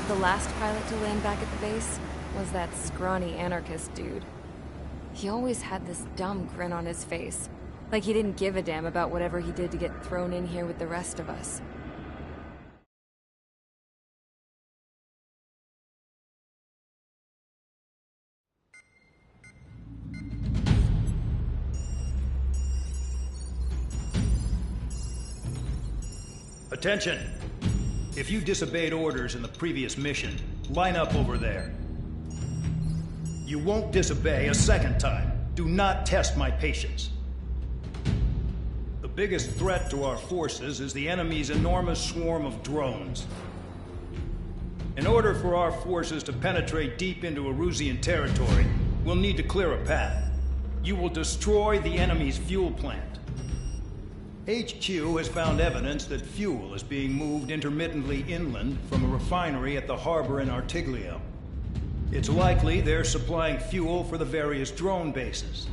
The last pilot to land back at the base was that scrawny anarchist dude. He always had this dumb grin on his face. Like he didn't give a damn about whatever he did to get thrown in here with the rest of us. Attention! If you disobeyed orders in the previous mission, line up over there. You won't disobey a second time. Do not test my patience. The biggest threat to our forces is the enemy's enormous swarm of drones. In order for our forces to penetrate deep into Erusian territory, we'll need to clear a path. You will destroy the enemy's fuel plant. HQ has found evidence that fuel is being moved intermittently inland from a refinery at the harbor in Artiglio. It's likely they're supplying fuel for the various drone bases.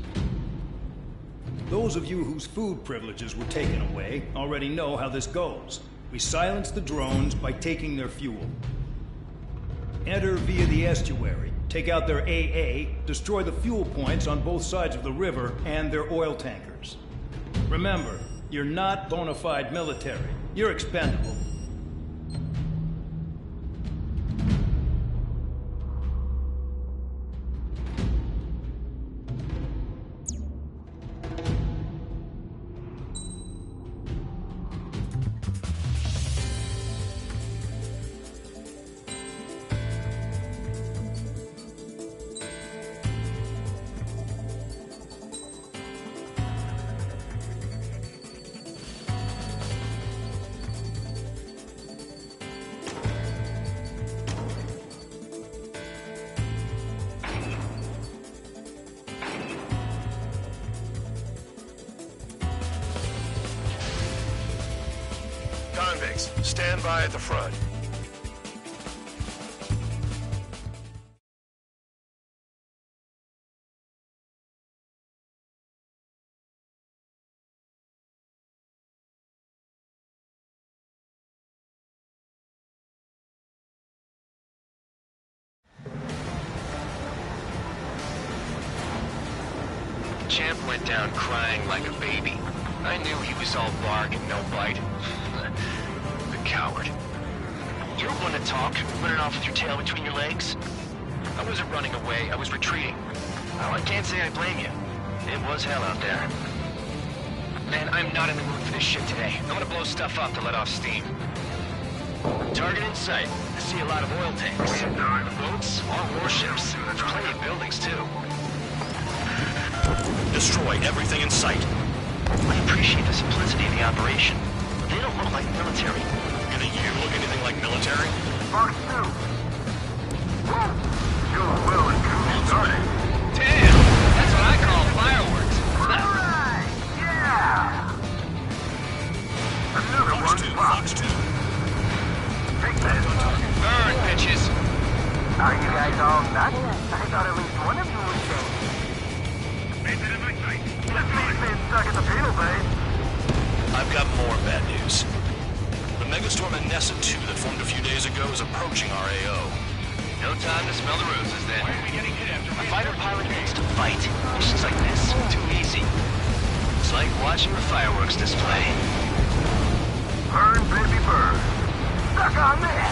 Those of you whose food privileges were taken away already know how this goes. We silence the drones by taking their fuel. Enter via the estuary, take out their AA, destroy the fuel points on both sides of the river and their oil tankers. Remember, you're not bona fide military. You're expendable. Convicts, stand by at the front. Champ went down crying like a baby. I knew he was all bark and no bite. The coward. You're one to talk, running off with your tail between your legs. I wasn't running away, I was retreating. Well, I can't say I blame you. It was hell out there. Man, I'm not in the mood for this shit today. I'm gonna blow stuff up to let off steam. Target in sight. I see a lot of oil tanks. Boats, all warships. There's plenty of buildings, too. Destroy everything in sight. I appreciate the simplicity of the operation, but they don't look like military. You think you look anything like military? Fox 2. Sure will and truly started. Damn! That's what I call fireworks. Alright! Yeah! Another Fox one 2, popped. Fox 2. Take that. Burn, bitches! Are you guys all nuts? I thought at least one of you was dead. Made it in my sight. Let's been stuck in the penal bay. I've got more bad news. The megastorm in Nessa 2 that formed a few days ago is approaching our AO. No time to smell the roses, then. Why are we getting hit after A fighter pilot needs to fight. Missions like this, too easy. It's like watching a fireworks display. Burn, baby, burn. Stuck on that.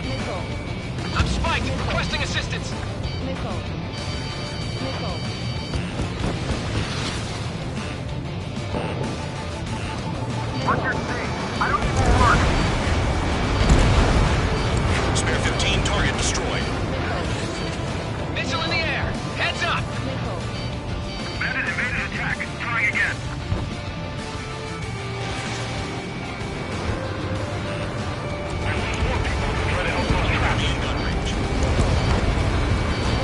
Missile. I'm spiked! Requesting assistance! Missile. Missile. What's your thing? I don't even work. Spare 15, target destroyed. Missile in the air! Heads up! Missile. Bandit evaded attack. Trying again. I need more people to try to help those traps. Enemy in gun range.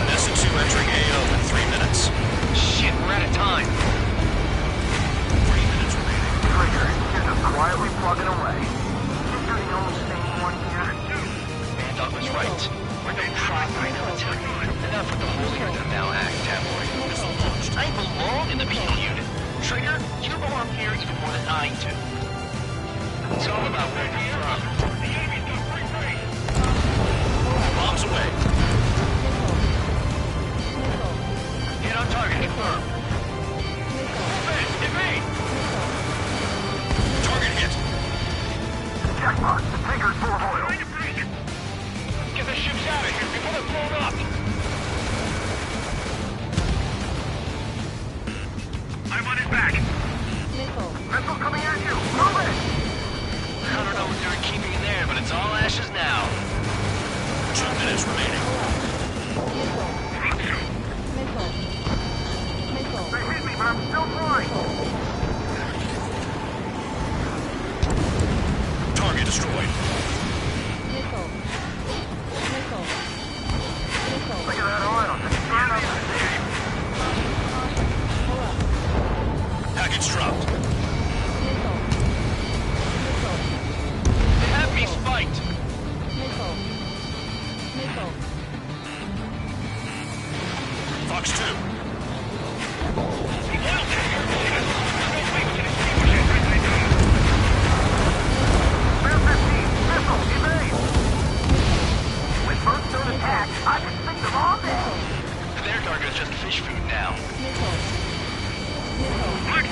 Nessa 2 entering AO in 3 minutes. Shit, we're out of time. 3 minutes remaining. Trigger, you're just quietly plugging away. You're the only sane one here. Dog was right. We're no proper military. Enough with the holier than thou act, tabloid. I belong in the penal unit. Trigger, you belong here even more than I do. It's all about where you're from. The enemy's got free reign. Bombs away. Hit on target, confirm. Evade! Target hit. Jackpot, the tanker's full of oil. Get the ships out of here before they're blown up! I'm on his back. Missile. Missile coming at you. Move it! I don't know what they're keeping in there, but it's all ashes now. 2 minutes remaining. Missile. Missile. Missile. They hit me, but I'm still flying. Target destroyed. Missile. Missile. Missile. Look at that oil. It's burning up the city. Pull up. Package dropped. Missile. Missile. They have me spiked. Missile. Missile. Fox 2. Spare 15, missile, evade. With first zone attack, I can sink them all day. Their target is just fish food now. Missile. Missile. Fox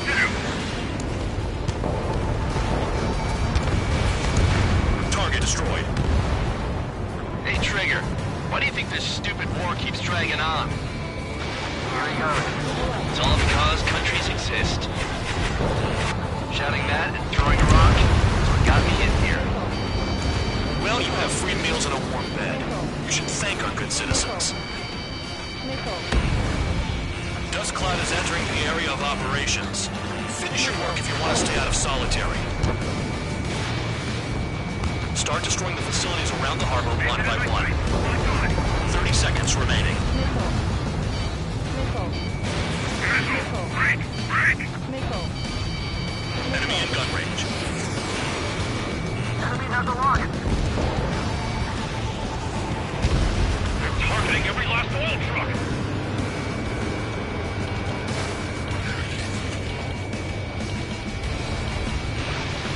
2. Target destroyed. Hey, Trigger, why do you think this stupid war keeps dragging on? Here he goes. It's all because countries exist. Shouting that and throwing a rock is what got me in here. Well, you have free meals and a warm bed. You should thank our good citizens. Missile. Dust Cloud is entering the area of operations. Finish your work if you want to stay out of solitary. Start destroying the facilities around the harbor one by one. 30 seconds remaining. Missile. Missile. Missile. Break! Break! Missile. Enemy in gun range. Enemy has a rocket. They're targeting every last oil truck!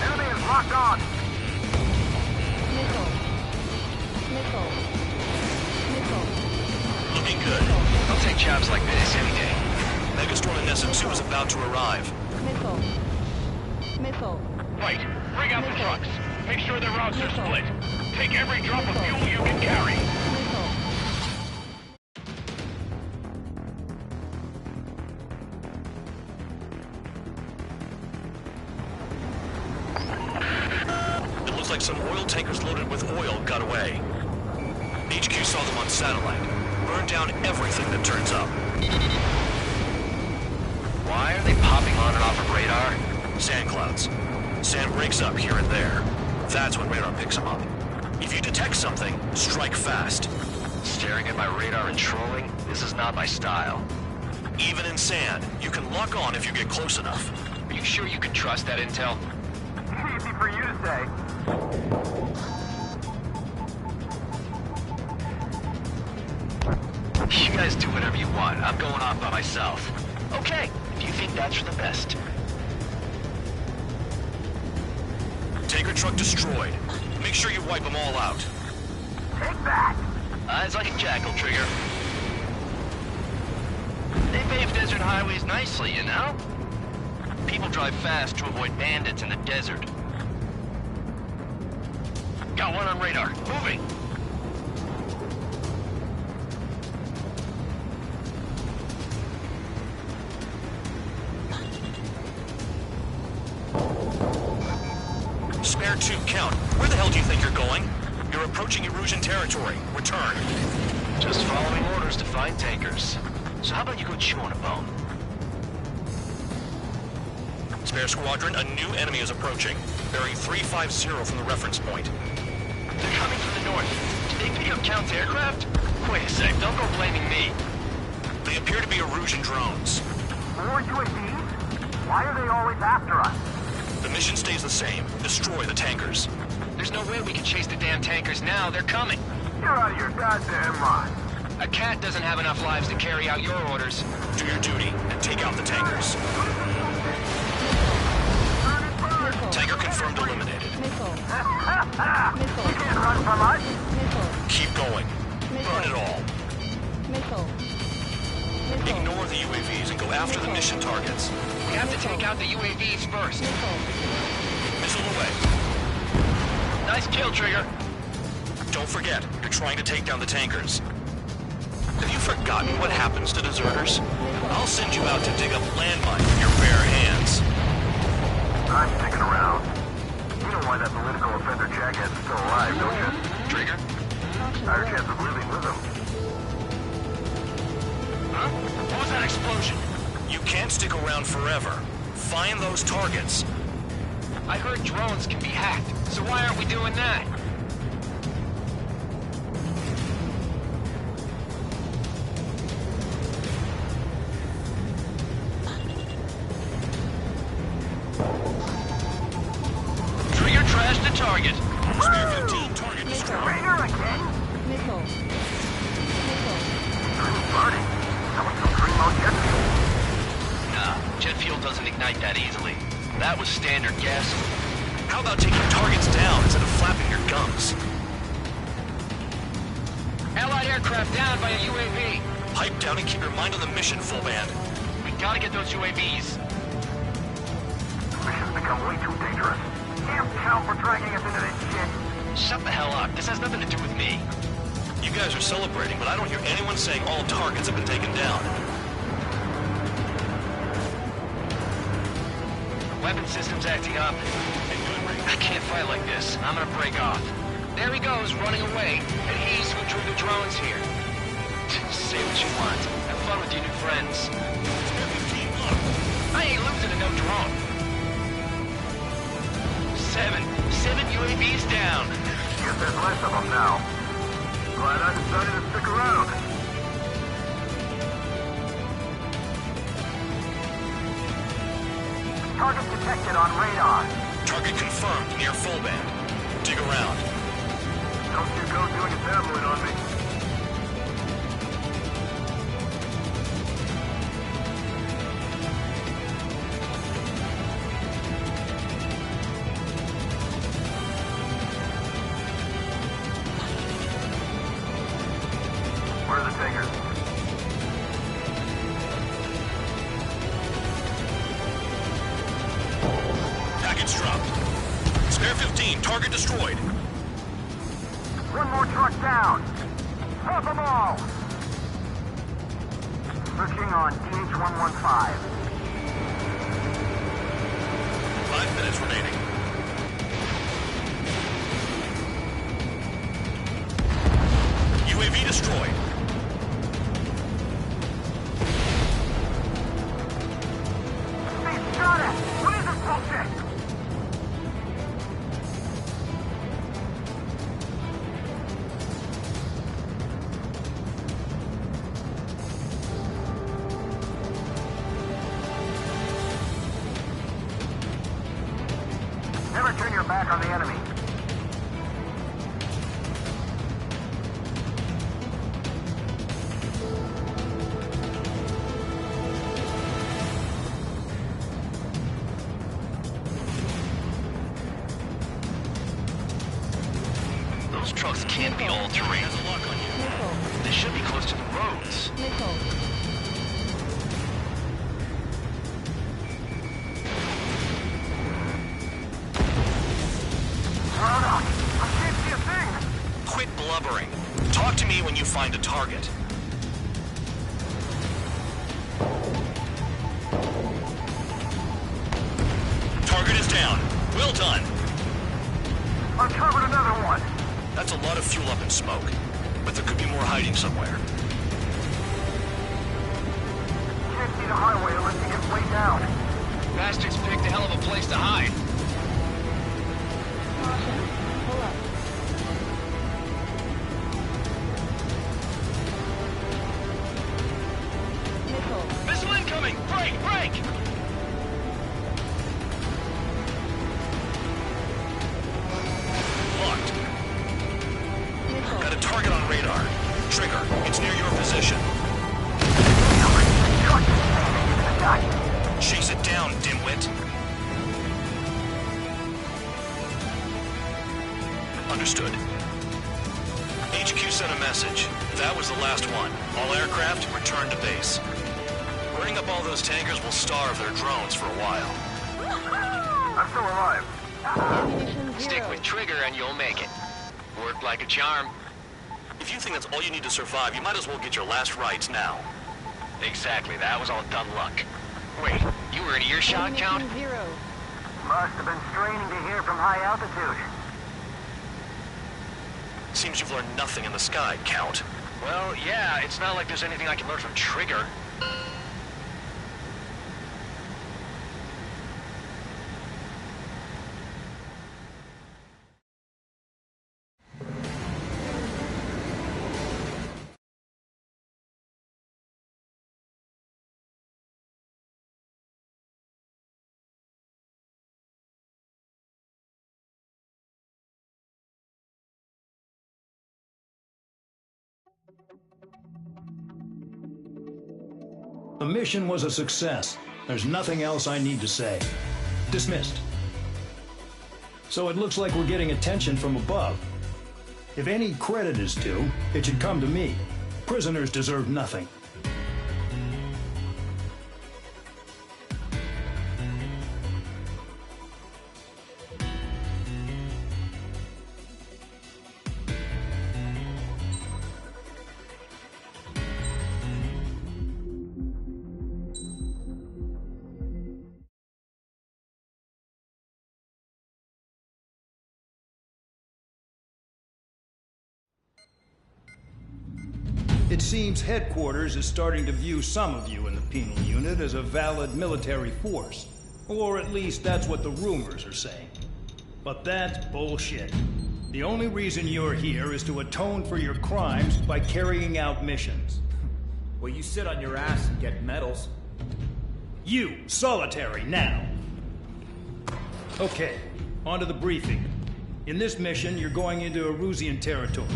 Enemy is locked on. Missile. Missile. Missile. Looking good. I'll take jobs like this any day. biggest one in SF2 is about to arrive. Missile. Missile. Right. Bring out the Missile. trucks. Make sure their routes are Missile. split. Take every drop of Missile. fuel you can carry. Missile. It looks like some oil tankers loaded with oil got away. HQ saw them on satellite. Burned down everything that turns up. Why are they popping on and off of radar? Sand clouds. Sand breaks up here and there. That's when radar picks them up. If you detect something, strike fast. Staring at my radar and trolling? This is not my style. Even in sand, you can lock on if you get close enough. Are you sure you can trust that intel? Easy for you to say. You guys do whatever you want. I'm going off by myself. Okay, if you think that's for the best. Tanker truck destroyed. Make sure you wipe them all out. Take that. Eyes like a jackal, Trigger. They pave desert highways nicely, you know? People drive fast to avoid bandits in the desert. Got one on radar. Moving. Spare 2, count. Where the hell do you think you're going? You're approaching Erusian territory. Return. Just following orders to find tankers. So how about you go chew on a bone? Spare squadron, a new enemy is approaching. Bearing 350 from the reference point. They're coming from the north. Did they pick up Count's aircraft? Wait a sec, don't go blaming me. They appear to be Erusian drones. More UAVs? Why are they always after us? The mission stays the same. Destroy the tankers. There's no way we can chase the damn tankers now. They're coming. You're out of your goddamn mind. A cat doesn't have enough lives to carry out your orders. Do your duty and take out the tankers. Missile. Tanker confirmed eliminated. Missile. You can't run from us. Missile. Keep going. Burn it all. Missile. Ignore the UAVs and go after the mission targets. We have to take out the UAVs first. Missile away. Nice kill, Trigger. Don't forget, you're trying to take down the tankers. Have you forgotten what happens to deserters? I'll send you out to dig up landmines with your bare hands. I'm sticking around. You know why that political offender jackass is still alive, don't you? Trigger? Higher chance of living with him. Huh? What was that explosion? You can't stick around forever. Find those targets. I heard drones can be hacked, so why aren't we doing that? Trigger trashed the target. Spare 15, target destroyed. Trigger again? Missile. Party. Someone some primo jet fuel. Nah, jet fuel doesn't ignite that easily. That was standard gas. How about taking targets down instead of flapping your gums? Allied aircraft down by a UAV. Pipe down and keep your mind on the mission, full band. We gotta get those UAVs. Mission's become way too dangerous. Can't count for dragging us into this shit. Shut the hell up. This has nothing to do with me. You guys are celebrating, but I don't hear anyone saying all targets have been taken down. Weapon system's acting up. I can't fight like this. I'm gonna break off. There he goes, running away. And he's who drew the drones here. Say what you want. Have fun with your new friends. I ain't losing to no drone. 7 UAVs down. Guess there's less of them now. Glad I decided to stick around. Target detected on radar. Target confirmed near full band. Dig around. Don't you go doing a tabloid on me. Where are the tankers? Target's dropped. Spare 15, target destroyed. One more truck down. Stop them all. Searching on DH-115. 5 minutes remaining. UAV destroyed. They shot it! What is this bullshit? Never turn your back on the enemy. Those trucks can't be all terrain. Has a lock on you. Nickel. They should be close to the roads. Nickel. I can't see a thing. Quit blubbering. Talk to me when you find a target. Target is down. Well done. Uncovered another one. That's a lot of fuel up in smoke. But there could be more hiding somewhere. Can't see the highway unless you get way down. Bastards picked a hell of a place to hide. Caution. Pull up. Nickel. Missile incoming! Break! Break! Locked. Nickel. Got a target on radar. Trigger, it's near your position. Chase it down, dimwit. Understood. HQ sent a message. That was the last one. All aircraft, return to base. Burning up all those tankers will starve their drones for a while. I'm still alive. Ammunition 0. Stick with Trigger and you'll make it. Worked like a charm. If you think that's all you need to survive, you might as well get your last rites now. Exactly, that was all dumb luck. Wait, you were in earshot, Count? Ammunition 0. Must have been straining to hear from high altitude. Seems you've learned nothing in the sky, Count. Well, yeah, it's not like there's anything I can learn from Trigger. The mission was a success. There's nothing else I need to say. Dismissed. So it looks like we're getting attention from above. If any credit is due, it should come to me. Prisoners deserve nothing. It seems headquarters is starting to view some of you in the penal unit as a valid military force. Or at least that's what the rumors are saying. But that's bullshit. The only reason you're here is to atone for your crimes by carrying out missions. Well, you sit on your ass and get medals. You, solitary, now. Okay, on to the briefing. In this mission, you're going into Erusian territory.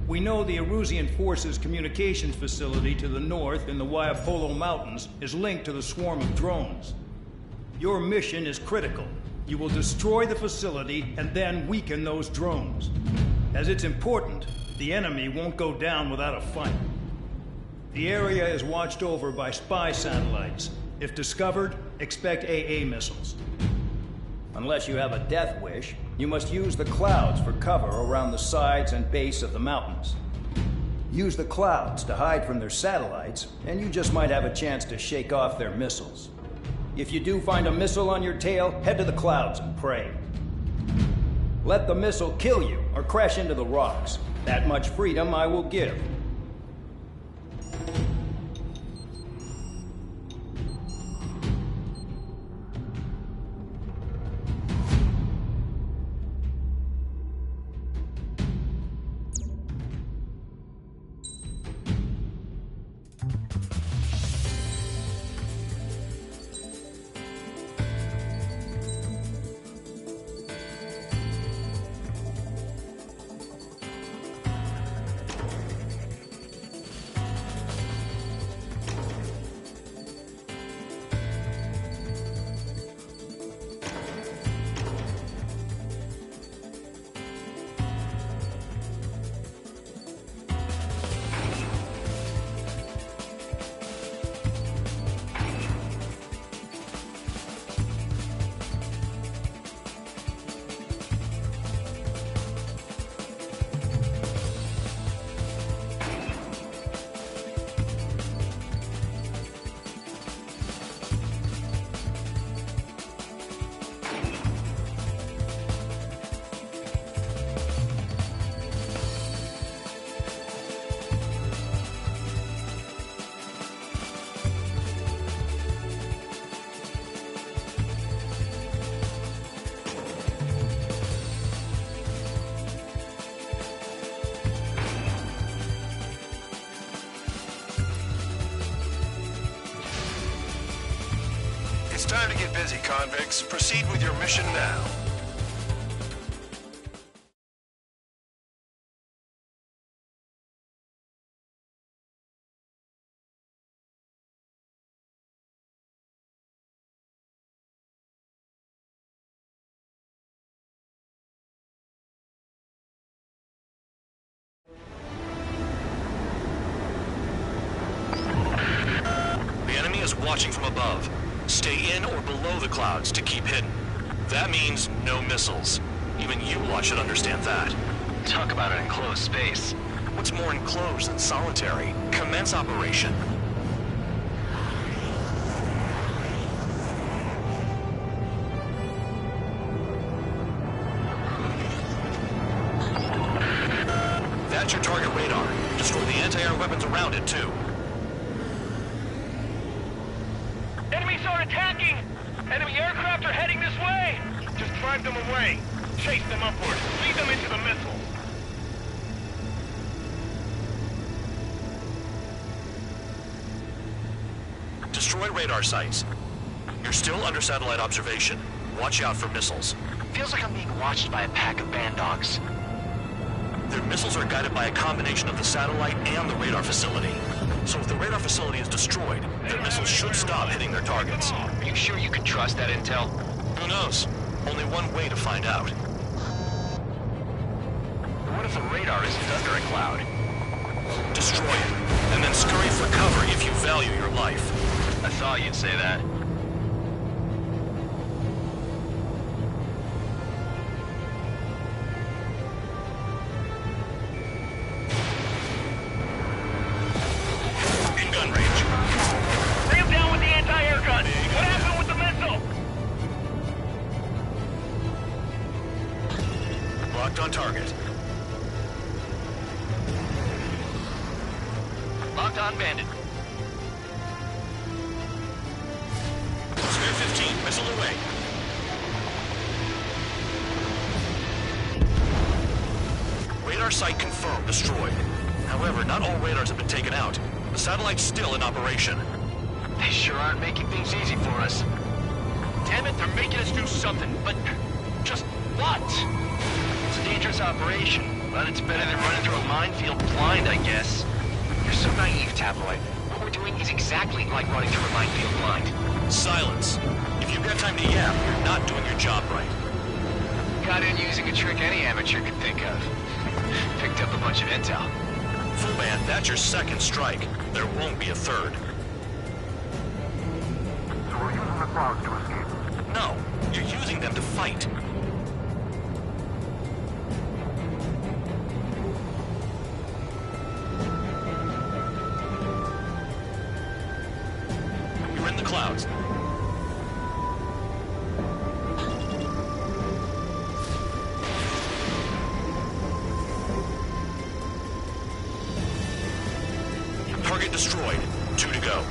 We know the Erusian Forces communications facility to the north in the Waiapolo Mountains is linked to the swarm of drones. Your mission is critical. You will destroy the facility and then weaken those drones. As it's important, the enemy won't go down without a fight. The area is watched over by spy satellites. If discovered, expect AA missiles. Unless you have a death wish, you must use the clouds for cover around the sides and base of the mountains. Use the clouds to hide from their satellites, and you just might have a chance to shake off their missiles. If you do find a missile on your tail, head to the clouds and pray. Let the missile kill you or crash into the rocks. That much freedom I will give. It's time to get busy, convicts. Proceed with your mission now. The enemy is watching from above. Stay in or below the clouds to keep hidden. That means no missiles. Even you lot should understand that. Talk about an enclosed space. What's more enclosed than solitary? Commence operation. That's your target radar. Destroy the anti-air weapons around it, too. Enemies are attacking! Enemy aircraft are heading this way! Just drive them away. Chase them upward. Lead them into the missiles. Destroy radar sites. You're still under satellite observation. Watch out for missiles. Feels like I'm being watched by a pack of band dogs. Their missiles are guided by a combination of the satellite and the radar facility. So if the radar facility is destroyed, their missiles should stop hitting their targets. Are you sure you can trust that intel? Who knows? Only one way to find out. What if the radar isn't under a cloud? Destroy it, and then scurry for cover if you value your life. I thought you'd say that. In gun range. Bring him down with the anti-air gun! What happened with the missile? Locked on target. Locked on bandit. Spare 15, missile away. Radar site confirmed, destroyed. However, not all radars have been taken out. The satellite's still in operation. They sure aren't making things easy for us. Damn it, they're making us do something, but just what? It's a dangerous operation, but it's better than running through a minefield blind, I guess. You're so naive, Tabloid. What we're doing is exactly like running through a minefield blind. Silence. If you've got time to yap, you're not doing your job right. Got in using a trick any amateur could think of. Picked up a bunch of intel. Full band, that's your second strike. There won't be a third. So we're using the clouds to escape. No, you're using them to fight. destroyed. 2 to go.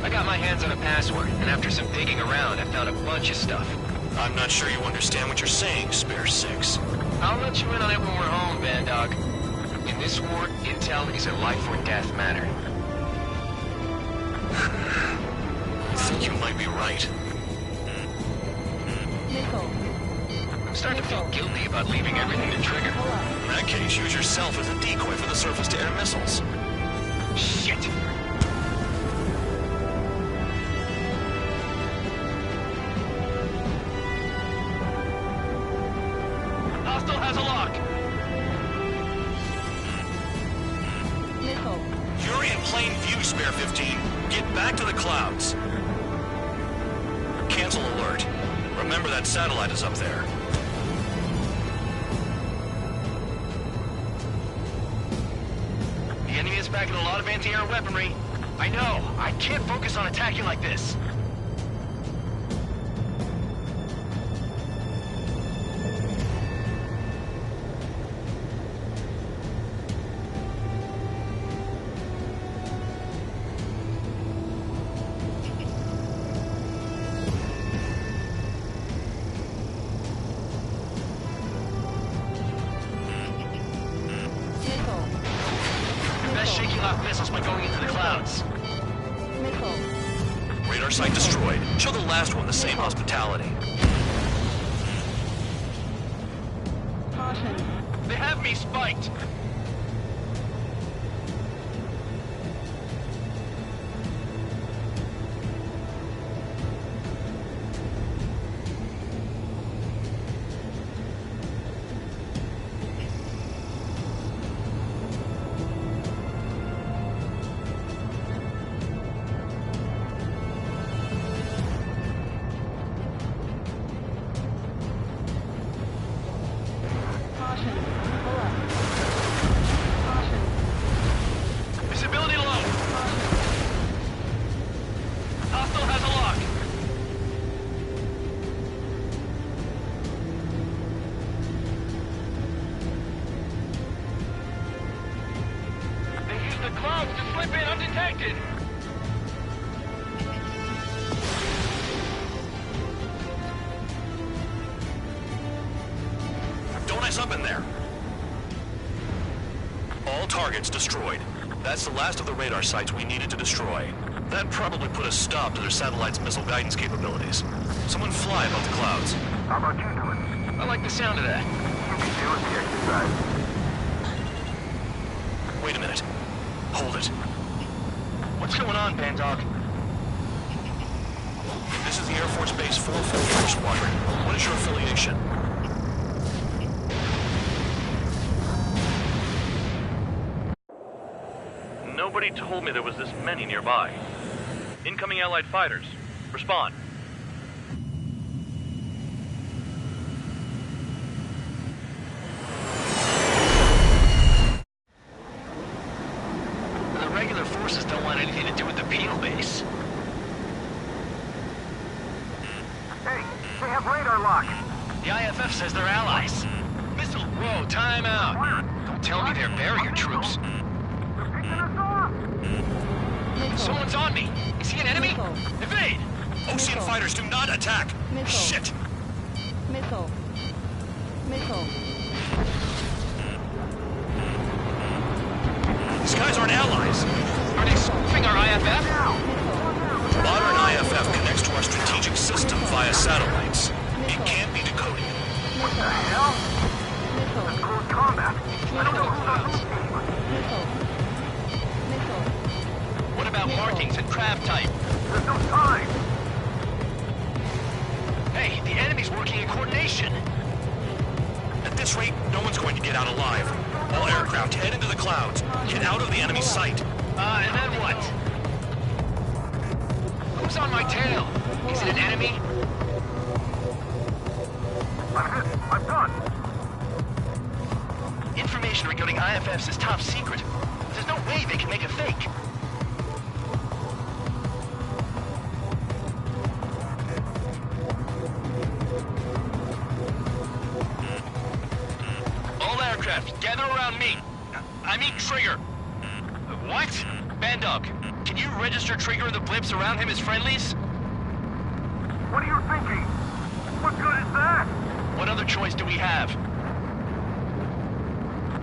I got my hands on a password, and after some digging around, I found a bunch of stuff. I'm not sure you understand what you're saying, Spare 6. I'll let you in on it when we're home, Bandog. In this war, intel is a life or death matter. I think you might be right. Nickel. I'm starting to feel guilty about leaving everything to Trigger. In that case, use yourself as a decoy for the surface-to-air missiles. Shit! Hostile has a lock. Nickel. You're in plain view, Spare 15. Get back to the clouds. Cancel alert. Remember that satellite is up there. The enemy is packing a lot of anti-air weaponry. I know. I can't focus on attacking like this. Nickel. Best shaking off missiles by going into the clouds. Nickel. Radar site destroyed. Show the last one the same hospitality. Caution. They have me spiked. Caution. Pull up. Caution. Visibility low. Caution. Hostile has a lock. They used the clouds to slip in undetected. Don't ice up in there. All targets destroyed. That's the last of the radar sites we needed to destroy. That probably put a stop to their satellite's missile guidance capabilities. Someone fly above the clouds. How about you doing? I like the sound of that. You can deal with the exercise. Wait a minute. Hold it. What's going on, Bandog? This is the Air Force Base 444 Squadron. What is your affiliation? Nobody told me there was this many nearby. Incoming Allied fighters. Respond. The regular forces don't want anything to do with the penal base. Hey, they have radar lock. The IFF says they're allies. Missile, whoa, time out. Don't tell me they're barrier troops. They're picking us off. Nickel. Someone's on me. Is he an enemy? Nickel. Evade! Ocean Missile. fighters do not attack! Missile. Shit! Nickel. Nickel. These guys aren't allies! Are they spoofing our IFF? Modern IFF connects to our strategic system via satellites. It can't be decoded. What the hell? Nickel. That's close combat. I don't know who those people. Nickel. Nickel. What about markings and craft type? There's no time. Hey, the enemy's working in coordination. At this rate, no one's going to get out alive. All aircraft head into the clouds. Get out of the enemy sight. And then what? Who's on my tail? Is it an enemy? I'm hit. I'm done. Information regarding IFFs is top secret. There's no way they can make a fake. All aircraft, gather around me. I mean Trigger. What? Bandog, can you register Trigger and the blips around him as friendlies? What are you thinking? What good is that? What other choice do we have?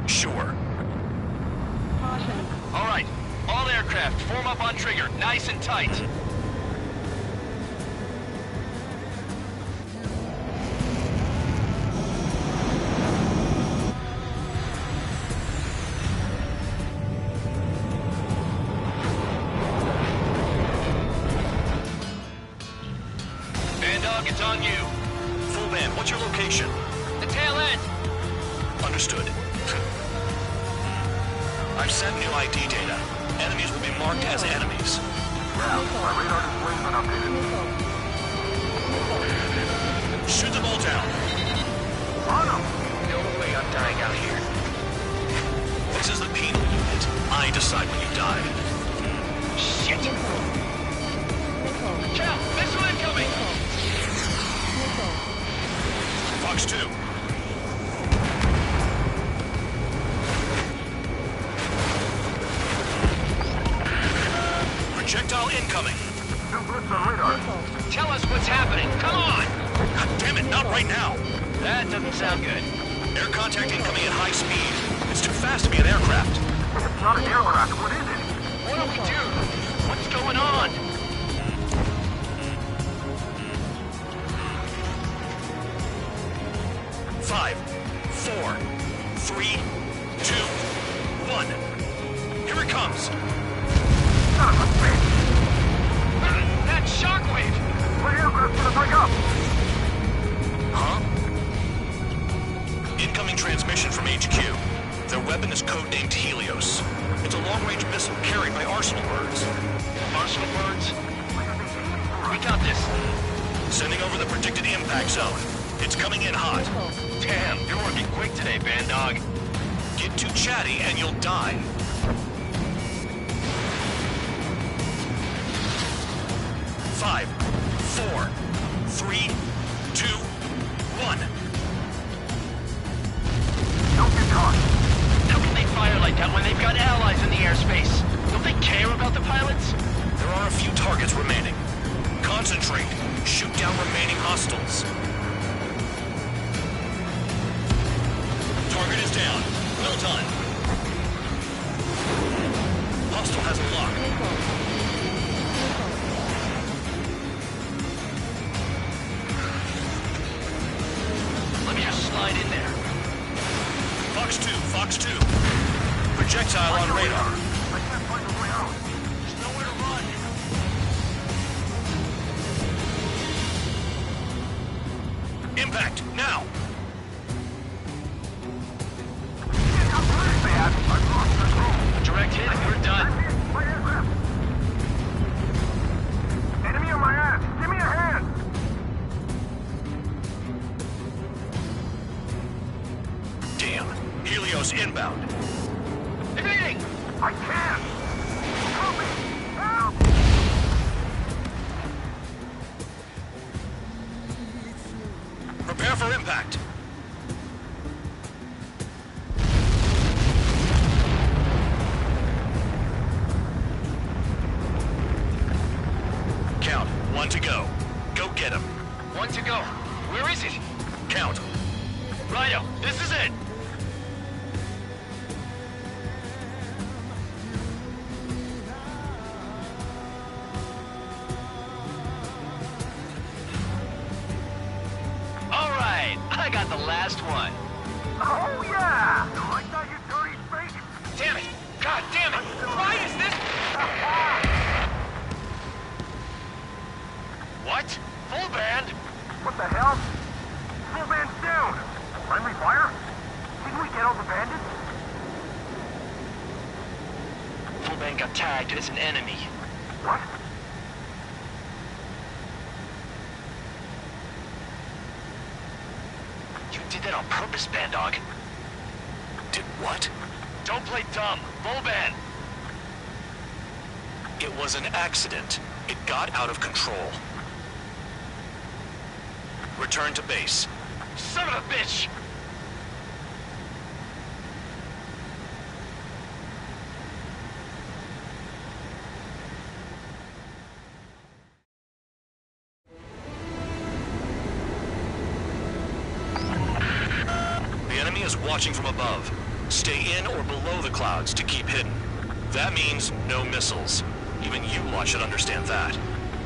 Sure. Caution. All right, all aircraft, form up on Trigger, nice and tight. Bandog, it's on you. Full band, what's your location? The tail end. Understood. I've sent new ID data. Enemies will be marked as enemies. Yeah, my radar display's been updated. Shoot them all down. On them! No way I'm dying out here. This is the penal unit. I decide when you die. Shit! Missile. Cal, missile incoming! Missile. Fox 2. Projectile incoming. Two blips on radar. Missile. Tell us what's happening, come on! God damn it, not right now. That doesn't sound good. Air contact incoming at high speed. It's too fast to be an aircraft. It's not an aircraft. What is it? What do we do? What's going on? Five, four, three, two, one. Here it comes. Son of a bitch! That shockwave! My aircraft's gonna break up! Huh? Incoming transmission from HQ. Their weapon is codenamed Helios. It's a long-range missile carried by Arsenal birds. Arsenal birds? We got this. Sending over the predicted impact zone. It's coming in hot. Damn, you're working quick today, Bandog. Get too chatty and you'll die. Five, four, three, two, one. Don't get caught! How can they fire like that when they've got allies in the airspace? Don't they care about the pilots? There are a few targets remaining. Concentrate. Shoot down remaining hostiles. Target is down. Well done. Hostile has a lock. Let me just slide in there. Fox 2, Fox 2. Projectile on radar. I can't find a way out. There's nowhere to run. Impact, now. Bad. I've lost control. Direct hit, we're done. My aircraft! Enemy on my ass! Give me a hand! Damn. Helios inbound. Evading! I can't! Help me! Help! Prepare for impact. Count. One to go. Go get him. One to go. Where is it? Count. Rhino, this is it! All right, I got the last one. Oh yeah! You like that, you dirty face? Damn it! God damn it! Why is this? What? Full band? What the hell? Full band's down! Friendly fire? Didn't we get all the bandits? Full band got tagged as an enemy. What? You did that on purpose, Bandog. Did what? Don't play dumb. Full band. It was an accident. It got out of control. Return to base. Son of a bitch! is watching from above. Stay in or below the clouds to keep hidden. That means no missiles. Even you lot should understand that.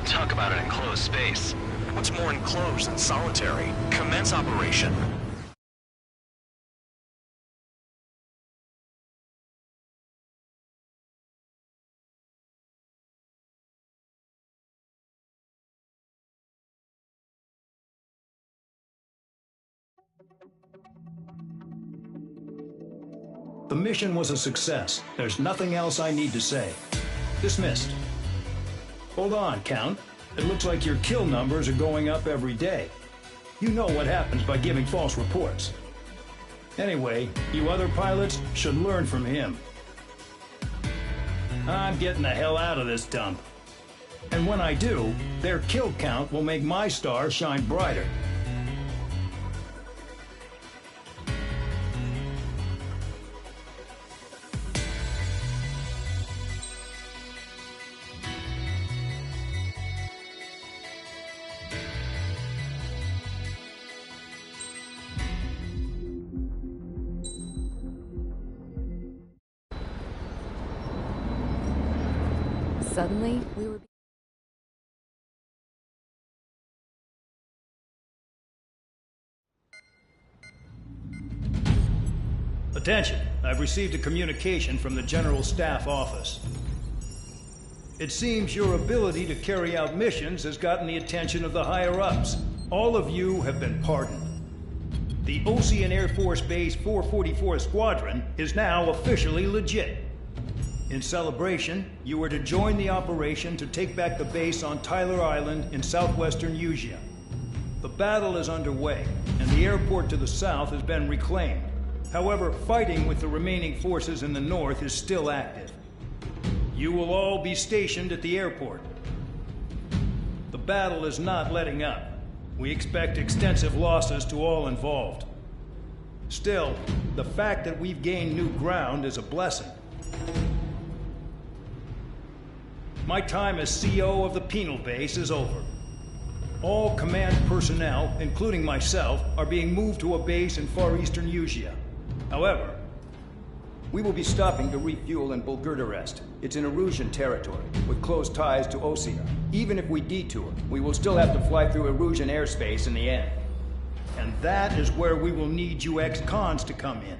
Talk about an enclosed space. What's more enclosed than solitary? Commence operation. The mission was a success. There's nothing else I need to say. Dismissed. Hold on, Count. It looks like your kill numbers are going up every day. You know what happens by giving false reports. Anyway, you other pilots should learn from him. I'm getting the hell out of this dump. And when I do, their kill count will make my star shine brighter. Suddenly, we were... Attention! I've received a communication from the General Staff Office. It seems your ability to carry out missions has gotten the attention of the higher-ups. All of you have been pardoned. The Ocean Air Force Base 444 Squadron is now officially legit. In celebration, you are to join the operation to take back the base on Tyler Island in southwestern Usea. The battle is underway, and the airport to the south has been reclaimed. However, fighting with the remaining forces in the north is still active. You will all be stationed at the airport. The battle is not letting up. We expect extensive losses to all involved. Still, the fact that we've gained new ground is a blessing. My time as CO of the penal base is over. All command personnel, including myself, are being moved to a base in far eastern Usea. However, we will be stopping to refuel in Bulgurdarest. It's in Erusian territory, with close ties to Osea. Even if we detour, we will still have to fly through Erusian airspace in the end. And that is where we will need you ex-cons to come in.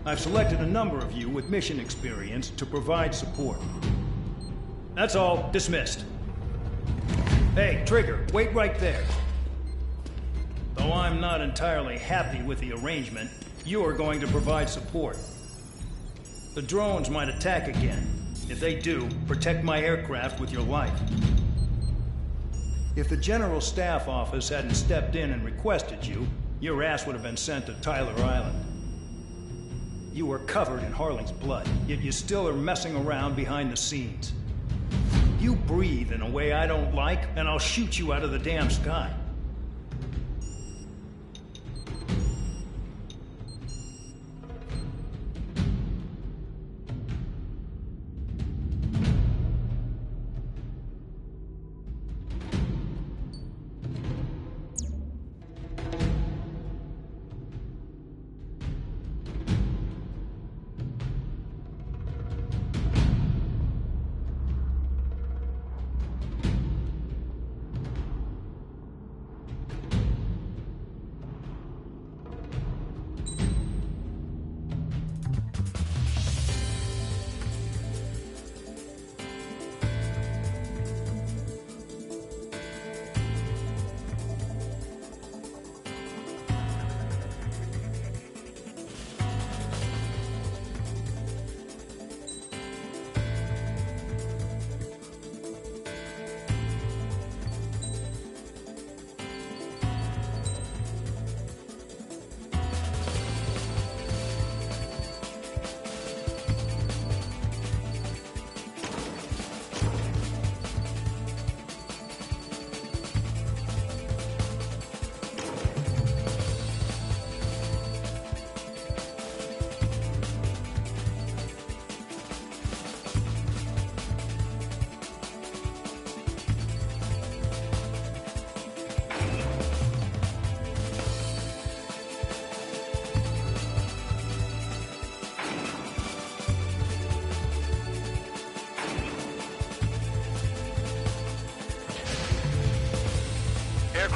I've selected a number of you with mission experience to provide support. That's all. Dismissed. Hey, Trigger, wait right there. Though I'm not entirely happy with the arrangement, you are going to provide support. The drones might attack again. If they do, protect my aircraft with your life. If the General Staff Office hadn't stepped in and requested you, your ass would have been sent to Tyler Island. You are covered in Harling's blood, yet you still are messing around behind the scenes. You breathe in a way I don't like, and I'll shoot you out of the damn sky.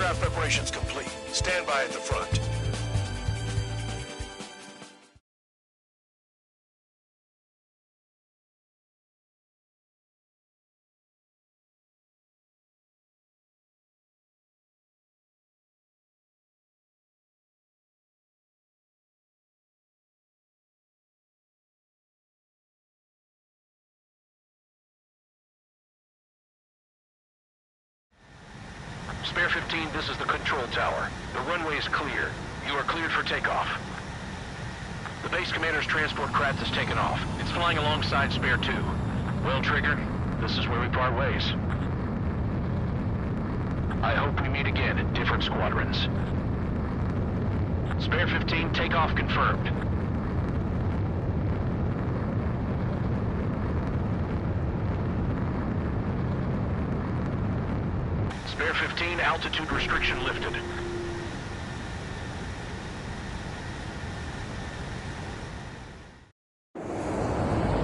Aircraft preparations complete. Stand by at the front. Spare 15, this is the control tower. The runway is clear. You are cleared for takeoff. The base commander's transport craft has taken off. It's flying alongside Spare 2. Well, Trigger, this is where we part ways. I hope we meet again in different squadrons. Spare 15, takeoff confirmed. Spare 15, altitude restriction lifted.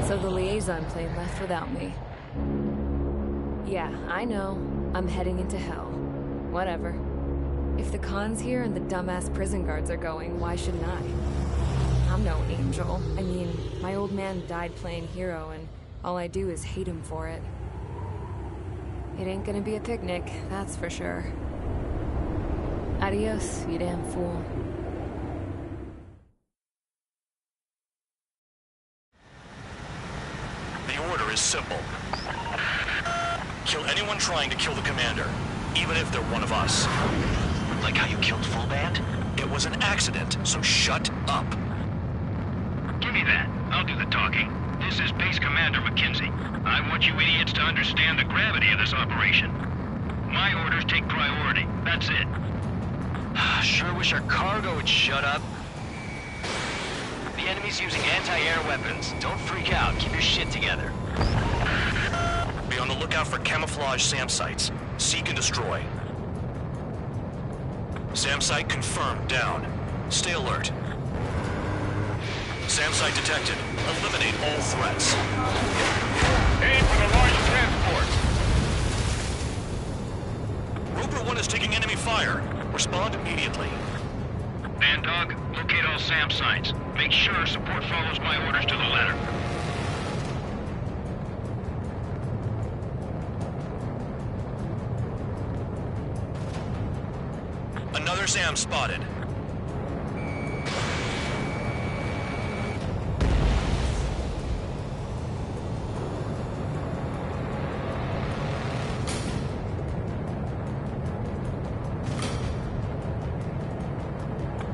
So the liaison plane left without me. Yeah, I know. I'm heading into hell. Whatever. If the con's here and the dumbass prison guards are going, why shouldn't I? I'm no angel. I mean, my old man died playing hero, and all I do is hate him for it. It ain't gonna be a picnic, that's for sure. Adios, you damn fool. The order is simple. Kill anyone trying to kill the commander, even if they're one of us. Like how you killed Full Band? It was an accident, so shut up. Give me that. I'll do the talking. This is Base Commander McKenzie. I want you idiots to understand the gravity of this operation. My orders take priority. That's it. Sure wish our cargo would shut up. The enemy's using anti-air weapons. Don't freak out. Keep your shit together. Be on the lookout for camouflage SAM sites. Seek and destroy. SAM site confirmed. Down. Stay alert. SAM site detected. Eliminate all threats. Aim for the large transport. Roper 1 is taking enemy fire. Respond immediately. Bandog, locate all SAM sites. Make sure support follows my orders to the letter. Another SAM spotted.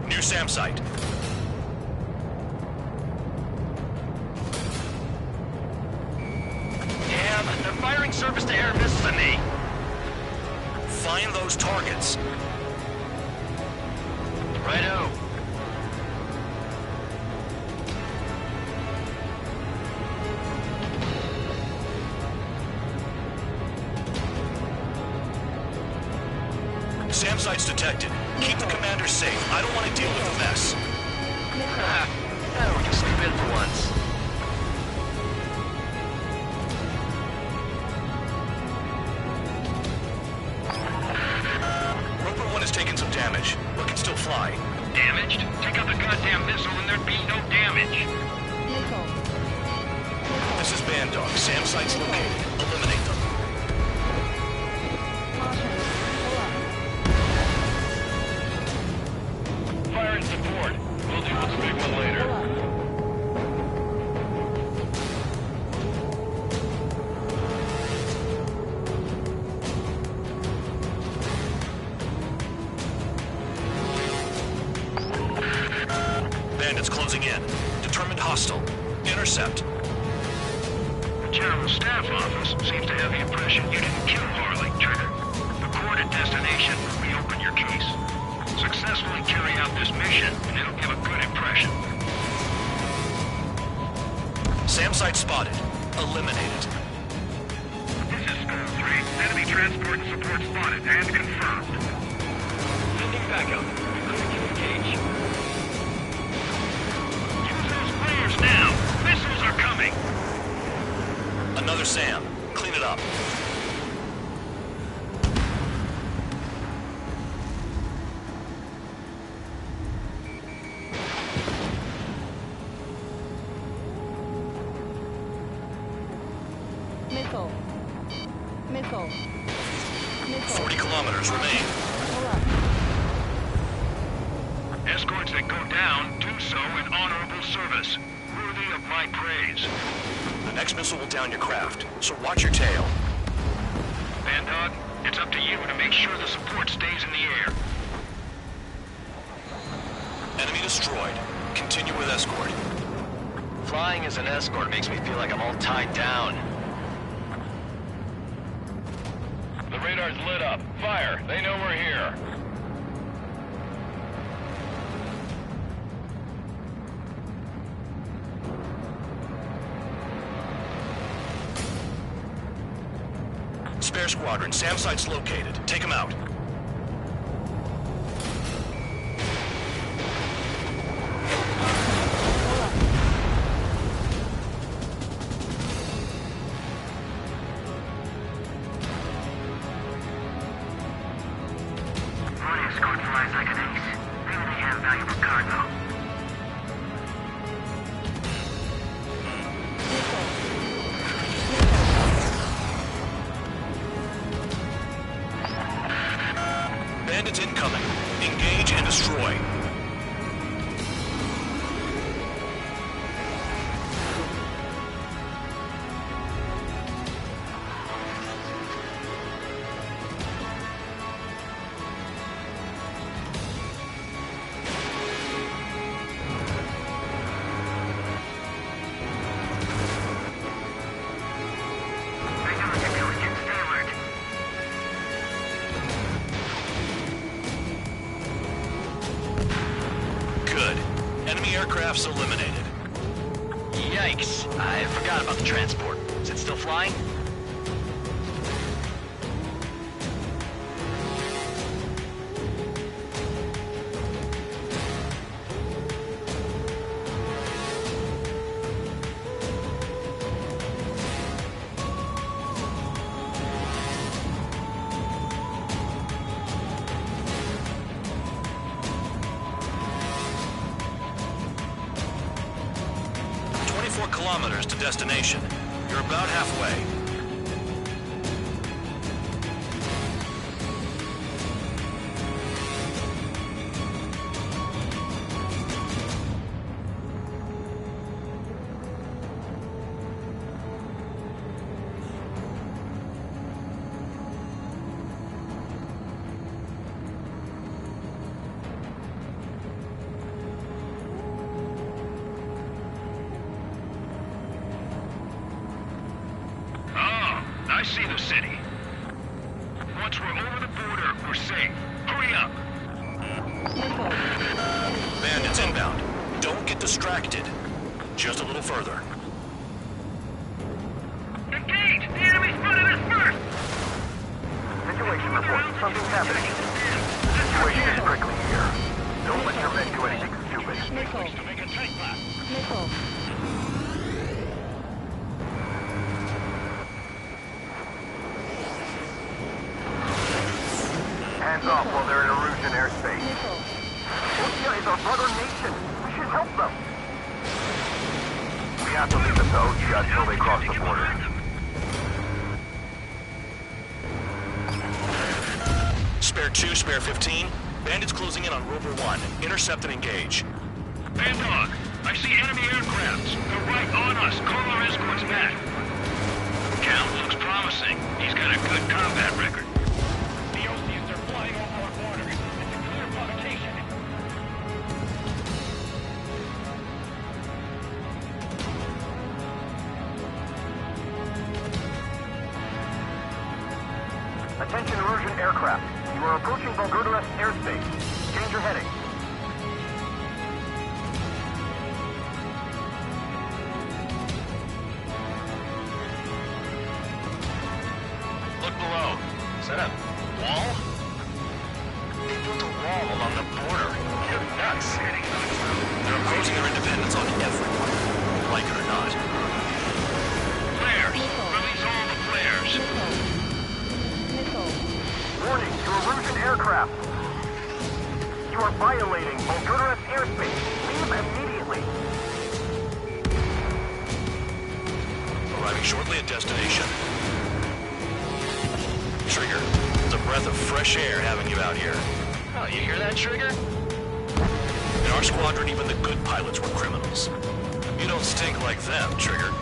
New SAM site. Damn, they're firing surface-to-air missiles at me. Find those targets. Righto. SAM sites detected. Keep the commander safe. I don't want to deal with the mess. Now we can sleep in for once. Roper 1 has taken some damage, but can still fly. Damaged? Take out the goddamn missile and there'd be no damage. This is Bandog. SAM sites located. Eliminate them. Fire and support. We'll deal with the big one later. Bandits closing in. Determined hostile. Intercept. The General Staff Office seems to have the impression you didn't kill Harley, Trigger. The court at destination will reopen your case. Successfully carry out this mission, and it'll give a good impression. SAM site spotted. Eliminated. This is Skull 3. Enemy transport and support spotted and confirmed. Sending backup. Clear to engage. Use those flares now. Missiles are coming. Another SAM. Clean it up. 40 kilometers remain. Escorts that go down do so in honorable service, worthy of my praise. The next missile will down your craft, so watch your tail. Bandog, it's up to you to make sure the support stays in the air. Enemy destroyed. Continue with escort. Flying as an escort makes me feel like I'm all tied down. The radar's lit up. Fire! They know we're here. Spare squadron, SAM site's located. Take him out. One escort flies like an ace. Maybe they have valuable cargo. Bandits incoming. Engage and destroy. Good. Enemy aircraft's eliminated. Yikes. I forgot about the transport. Is it still flying? Kilometers to destination. You're about halfway. I see the city. Once we're over the border, we're safe. Hurry up! Bandits inbound. Don't get distracted. Just a little further. Engage! The enemy spotted us first! Situation report. Something's happening. Situation is prickly here. Don't let your men do anything stupid. Missile. Hands off while they're in Erusian airspace. Russia is our brother nation. We should help them. We have to leave the Ostia until they cross the border. Spare 2, spare 15. Bandits closing in on Rover 1. Intercept and engage. Bandog, I see enemy aircrafts. They're right on us. Call our escorts back. Count looks promising. He's got a good combat record. The Ostians are flying over our border. It's a clear provocation. Attention Erusian aircraft. You are approaching Volgurdarest airspace. Change your heading. Look below. Is that a wall? They built a wall along the border. You're nuts. They're imposing their independence on everyone, like it or not. Flares! Release all the flares! Warning to Erusian aircraft. You are violating Volgurdarest airspace. Leave immediately. Arriving shortly at destination. Trigger, it's a breath fresh air having you out here. Oh, you hear that, Trigger? In our squadron, even the good pilots were criminals. You don't stink like them, Trigger.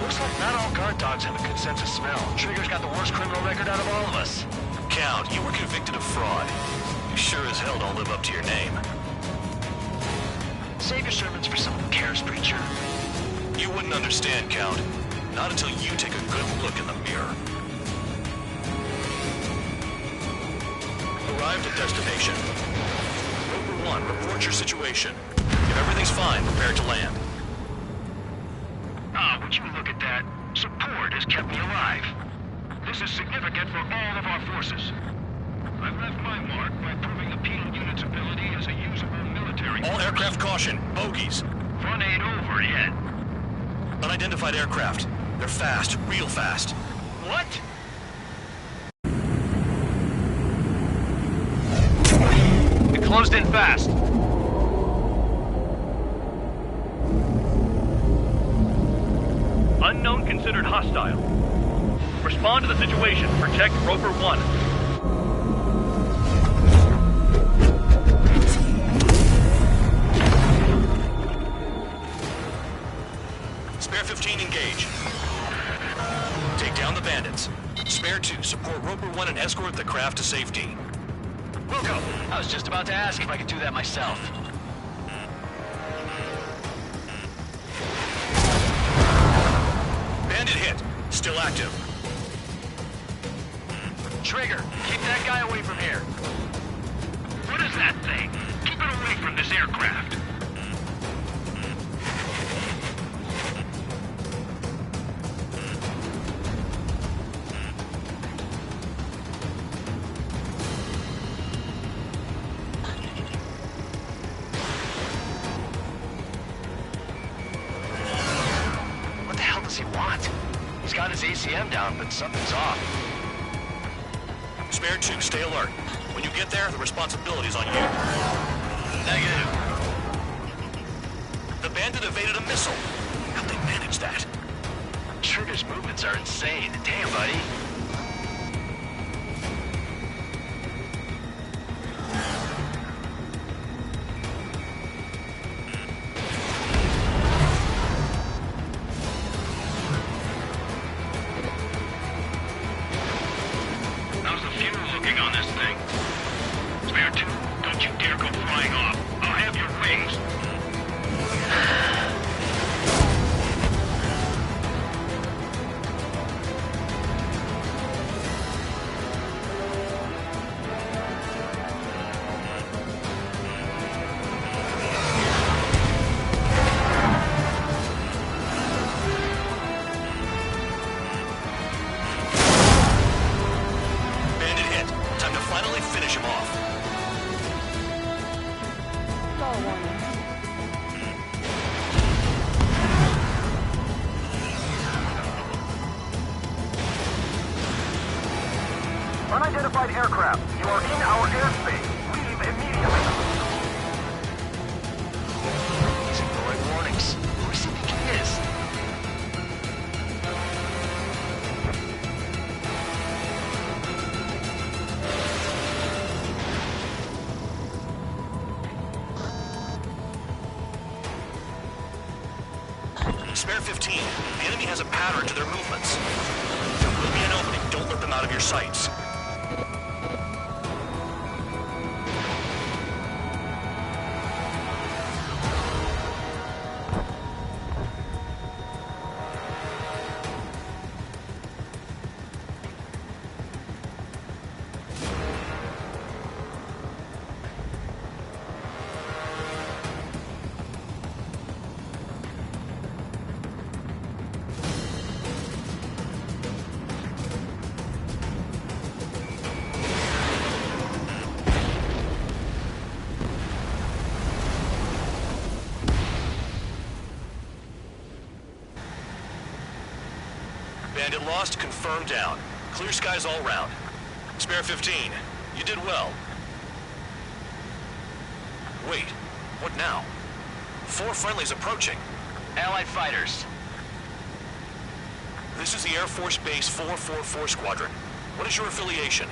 Looks like not all guard dogs have a good sense of smell. Trigger's got the worst criminal record out of all of us. Count, you were convicted of fraud. You sure as hell don't live up to your name. Save your sermons for someone who cares, preacher. You wouldn't understand, Count. Not until you take a good look in the mirror. Arrived at destination. Rover 1, report your situation. If everything's fine, prepare to land. Would you look at that? Support has kept me alive. This is significant for all of our forces. I've left my mark by proving the penal unit's ability as a usable military All force. aircraft caution, bogies. Fun ain't over yet. Unidentified aircraft. They're fast, real fast. What? It closed in fast. Unknown considered hostile. Respond to the situation. Protect Rover 1. Spare 15, engage. Take down the bandits. Spare 2, support Roper 1 and escort the craft to safety. Wilco, I was just about to ask if I could do that myself. Bandit hit. Still active. Trigger, keep that guy away from here. What is that thing? Keep it away from this aircraft. What the hell does he want? He's got his ACM down, but something's off. Spare 2, stay alert. When you get there, the responsibility's on you. Negative. The bandit evaded a missile. How'd they manage that? Trigger's movements are insane. Damn, buddy. How's the fuel looking on this thing? Spare 2, don't you dare go flying off. I'll have your wings. Bandit hit. Time to finally finish him off. Stall warning. Unidentified aircraft, you are in our airspace. Leave immediately. He's ignoring warnings. Who does he think he is? Spare 15. The enemy has a pattern to their movements. There will be an opening. Don't let them out of your sights. Bandit lost, confirmed down. Clear skies all round. Spare 15. You did well. Wait, what now? 4 friendlies approaching. Allied fighters. This is the Air Force Base 444 Squadron. What is your affiliation?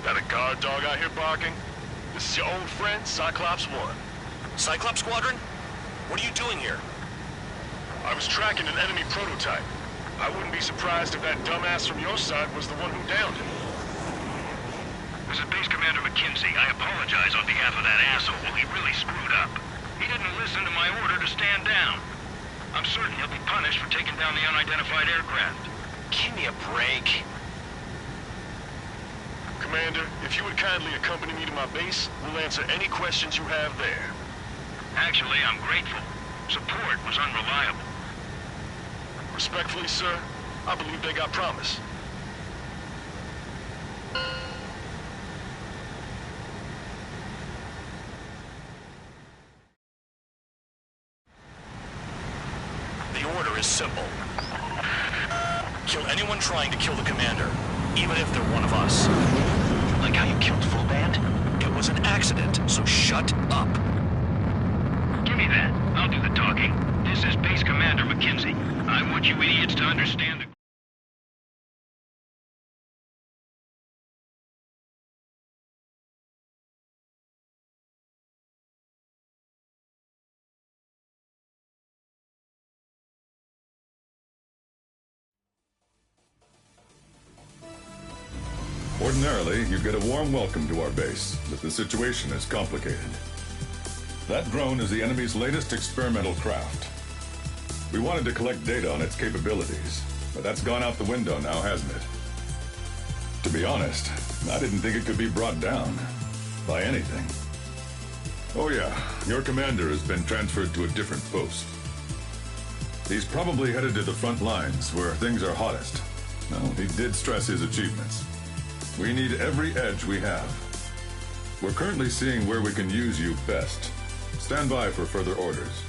That a guard dog out here barking? This is your old friend, Cyclops 1. Cyclops Squadron? What are you doing here? I was tracking an enemy prototype. I wouldn't be surprised if that dumbass from your side was the one who downed him. This is Base Commander McKenzie. I apologize on behalf of that asshole. He really screwed up. He didn't listen to my order to stand down. I'm certain he'll be punished for taking down the unidentified aircraft. Give me a break. Commander, if you would kindly accompany me to my base, we'll answer any questions you have there. Actually, I'm grateful. Support was unreliable. Respectfully, sir, I believe they got promise. The order is simple. Kill anyone trying to kill the commander, even if they're one of us. Like how you killed Full Band? It was an accident, so shut up. Give me that. I'll do the talking. This is Base Commander McKenzie. I want you idiots to understand the... Ordinarily, you get a warm welcome to our base, but the situation is complicated. That drone is the enemy's latest experimental craft. We wanted to collect data on its capabilities, but that's gone out the window now, hasn't it? To be honest, I didn't think it could be brought down by anything. Oh yeah, your commander has been transferred to a different post. He's probably headed to the front lines, where things are hottest. No, he did stress his achievements. We need every edge we have. We're currently seeing where we can use you best. Stand by for further orders.